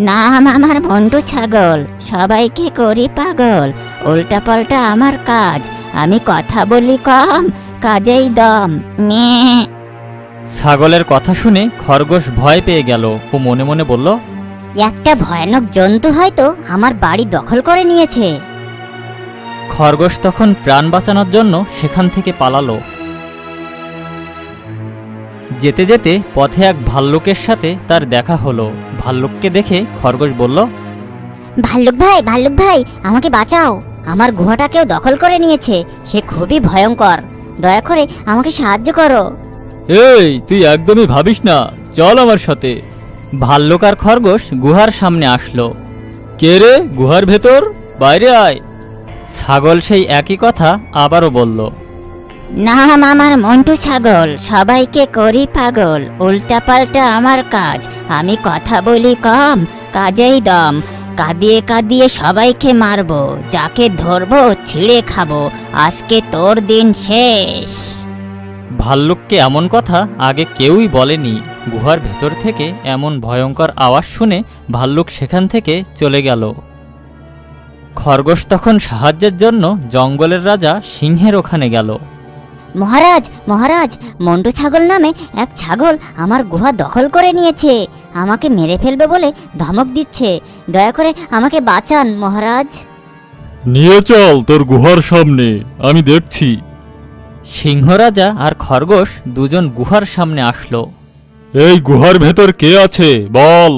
নাম আমার মন্টু ছাগল, সবাইকে করি পাগল, উল্টা পাল্টা আমার কাজ, আমি কথা বলি কম, কাজেই দম। ছাগলের কথা শুনে খরগোশ ভয় পেয়ে গেল। ও মনে মনে বলল, একটা ভয়ানক জন্তু হয়তো আমার বাড়ি দখল করে নিয়েছে। খরগোশ তখন প্রাণ বাঁচানোর জন্য সেখান থেকে পালালো। যেতে যেতে পথে এক ভাল্লুকের সাথে তার দেখা হলো। ভাল্লুককে দেখে খরগোশ বলল, ভাল্লুক ভাই, আমাকে বাঁচাও, আমার গুহাটা কেউ দখল করে নিয়েছে, সে খুবই ভয়ঙ্কর, দয়া করে আমাকে সাহায্য করো। এই তুই একদমই ভাবিস না, চল আমার সাথে। ভাল্লুক আর খরগোশ গুহার সামনে আসলো। কে রে গুহার ভেতর, বাইরে আয়। ছাগল সেই একই কথা আবারও বলল, নাম আমার মন্টু ছাগল, সবাইকে করি পাগল, উল্টা পাল্টা আমার কাজ, আমি কথা বলি কম, কাজেই দম, কাঁদিয়ে কাঁদিয়ে সবাইকে মারবো, যাকে ধরবো ছিঁড়ে খাবো, আজকে তোর দিন শেষ। ভাল্লুককে এমন কথা আগে কেউই বলেনি। গুহার ভেতর থেকে এমন ভয়ঙ্কর আওয়াজ শুনে ভাল্লুক সেখান থেকে চলে গেল। খরগোশ তখন সাহায্যের জন্য জঙ্গলের রাজা সিংহের ওখানে গেল। মহারাজ মহারাজ, মন্টু ছাগল নামে এক ছাগল আমার গুহা দখল করে নিয়েছে, আমাকে মেরে ফেলবে বলে ধমক দিচ্ছে, দয়া করে আমাকে বাঁচান মহারাজ। নিয়ে চল তোর গুহার সামনে, আমি দেখছি। সিংহ রাজা আর খরগোশ দুজন গুহার সামনে আসলো। এই গুহার ভেতর কে আছে বল।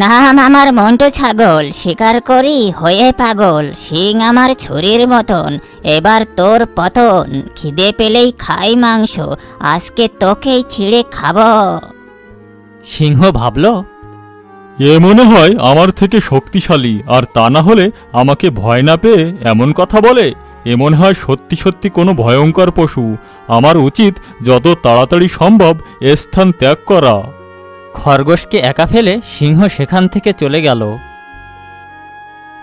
নাম আমার মন্টু ছাগল, শিকার করি হয়ে পাগল, শিং আমার ছুরির মতন, এবার তোর পতন, খিদে পেলেই খাই মাংস, আজকে তোকেই ছিঁড়ে খাবো। সিংহ ভাবল, এ মনে হয় আমার থেকে শক্তিশালী, আর তা না হলে আমাকে ভয় না পেয়ে এমন কথা বলে। এ মনে হয় সত্যি সত্যি কোনো ভয়ঙ্কর পশু। আমার উচিত যত তাড়াতাড়ি সম্ভব এ স্থান ত্যাগ করা। খরগোশকে একা ফেলে সিংহ সেখান থেকে চলে গেল।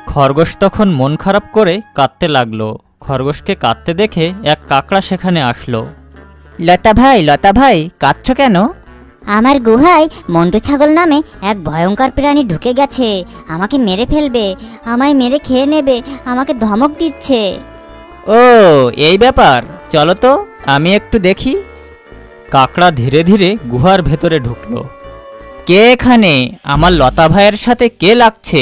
খরগোশ তখন মন খারাপ করে কাঁদতে লাগলো। খরগোশকে কাঁদতে দেখে এক কাকড়া সেখানে আসলো। লতা ভাই কাঁদছো কেন? আমার গুহায় মন্টু ছাগল নামে এক ভয়ঙ্কর প্রাণী ঢুকে গেছে, আমাকে মেরে ফেলবে, আমায় মেরে খেয়ে নেবে, আমাকে ধমক দিচ্ছে। ও এই ব্যাপার, চলো তো আমি একটু দেখি। কাকড়া ধীরে ধীরে গুহার ভেতরে ঢুকলো। কে এখানে? আমার লতা ভাইয়ের সাথে কে লাগছে?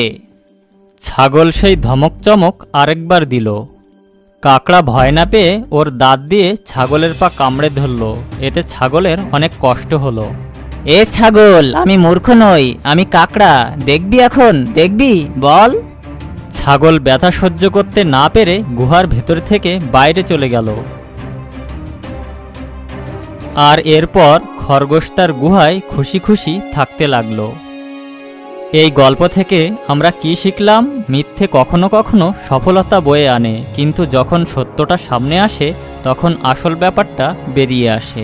ছাগল সেই ধমক চমক আরেকবার দিল। কাকড়া ভয় না পেয়ে ওর দাঁত দিয়ে ছাগলের পা কামড়ে ধরল। এতে ছাগলের অনেক কষ্ট হলো। এ ছাগল, আমি মূর্খ নই, আমি কাকড়া, দেখবি এখন, দেখবি, বল। ছাগল ব্যথা সহ্য করতে না পেরে গুহার ভেতর থেকে বাইরে চলে গেল। আর এরপর খরগোশ তার গুহায় খুশি খুশি থাকতে লাগলো। এই গল্প থেকে আমরা কি শিখলাম? মিথ্যে কখনো কখনো সফলতা বয়ে আনে, কিন্তু যখন সত্যটা সামনে আসে তখন আসল ব্যাপারটা বেরিয়ে আসে।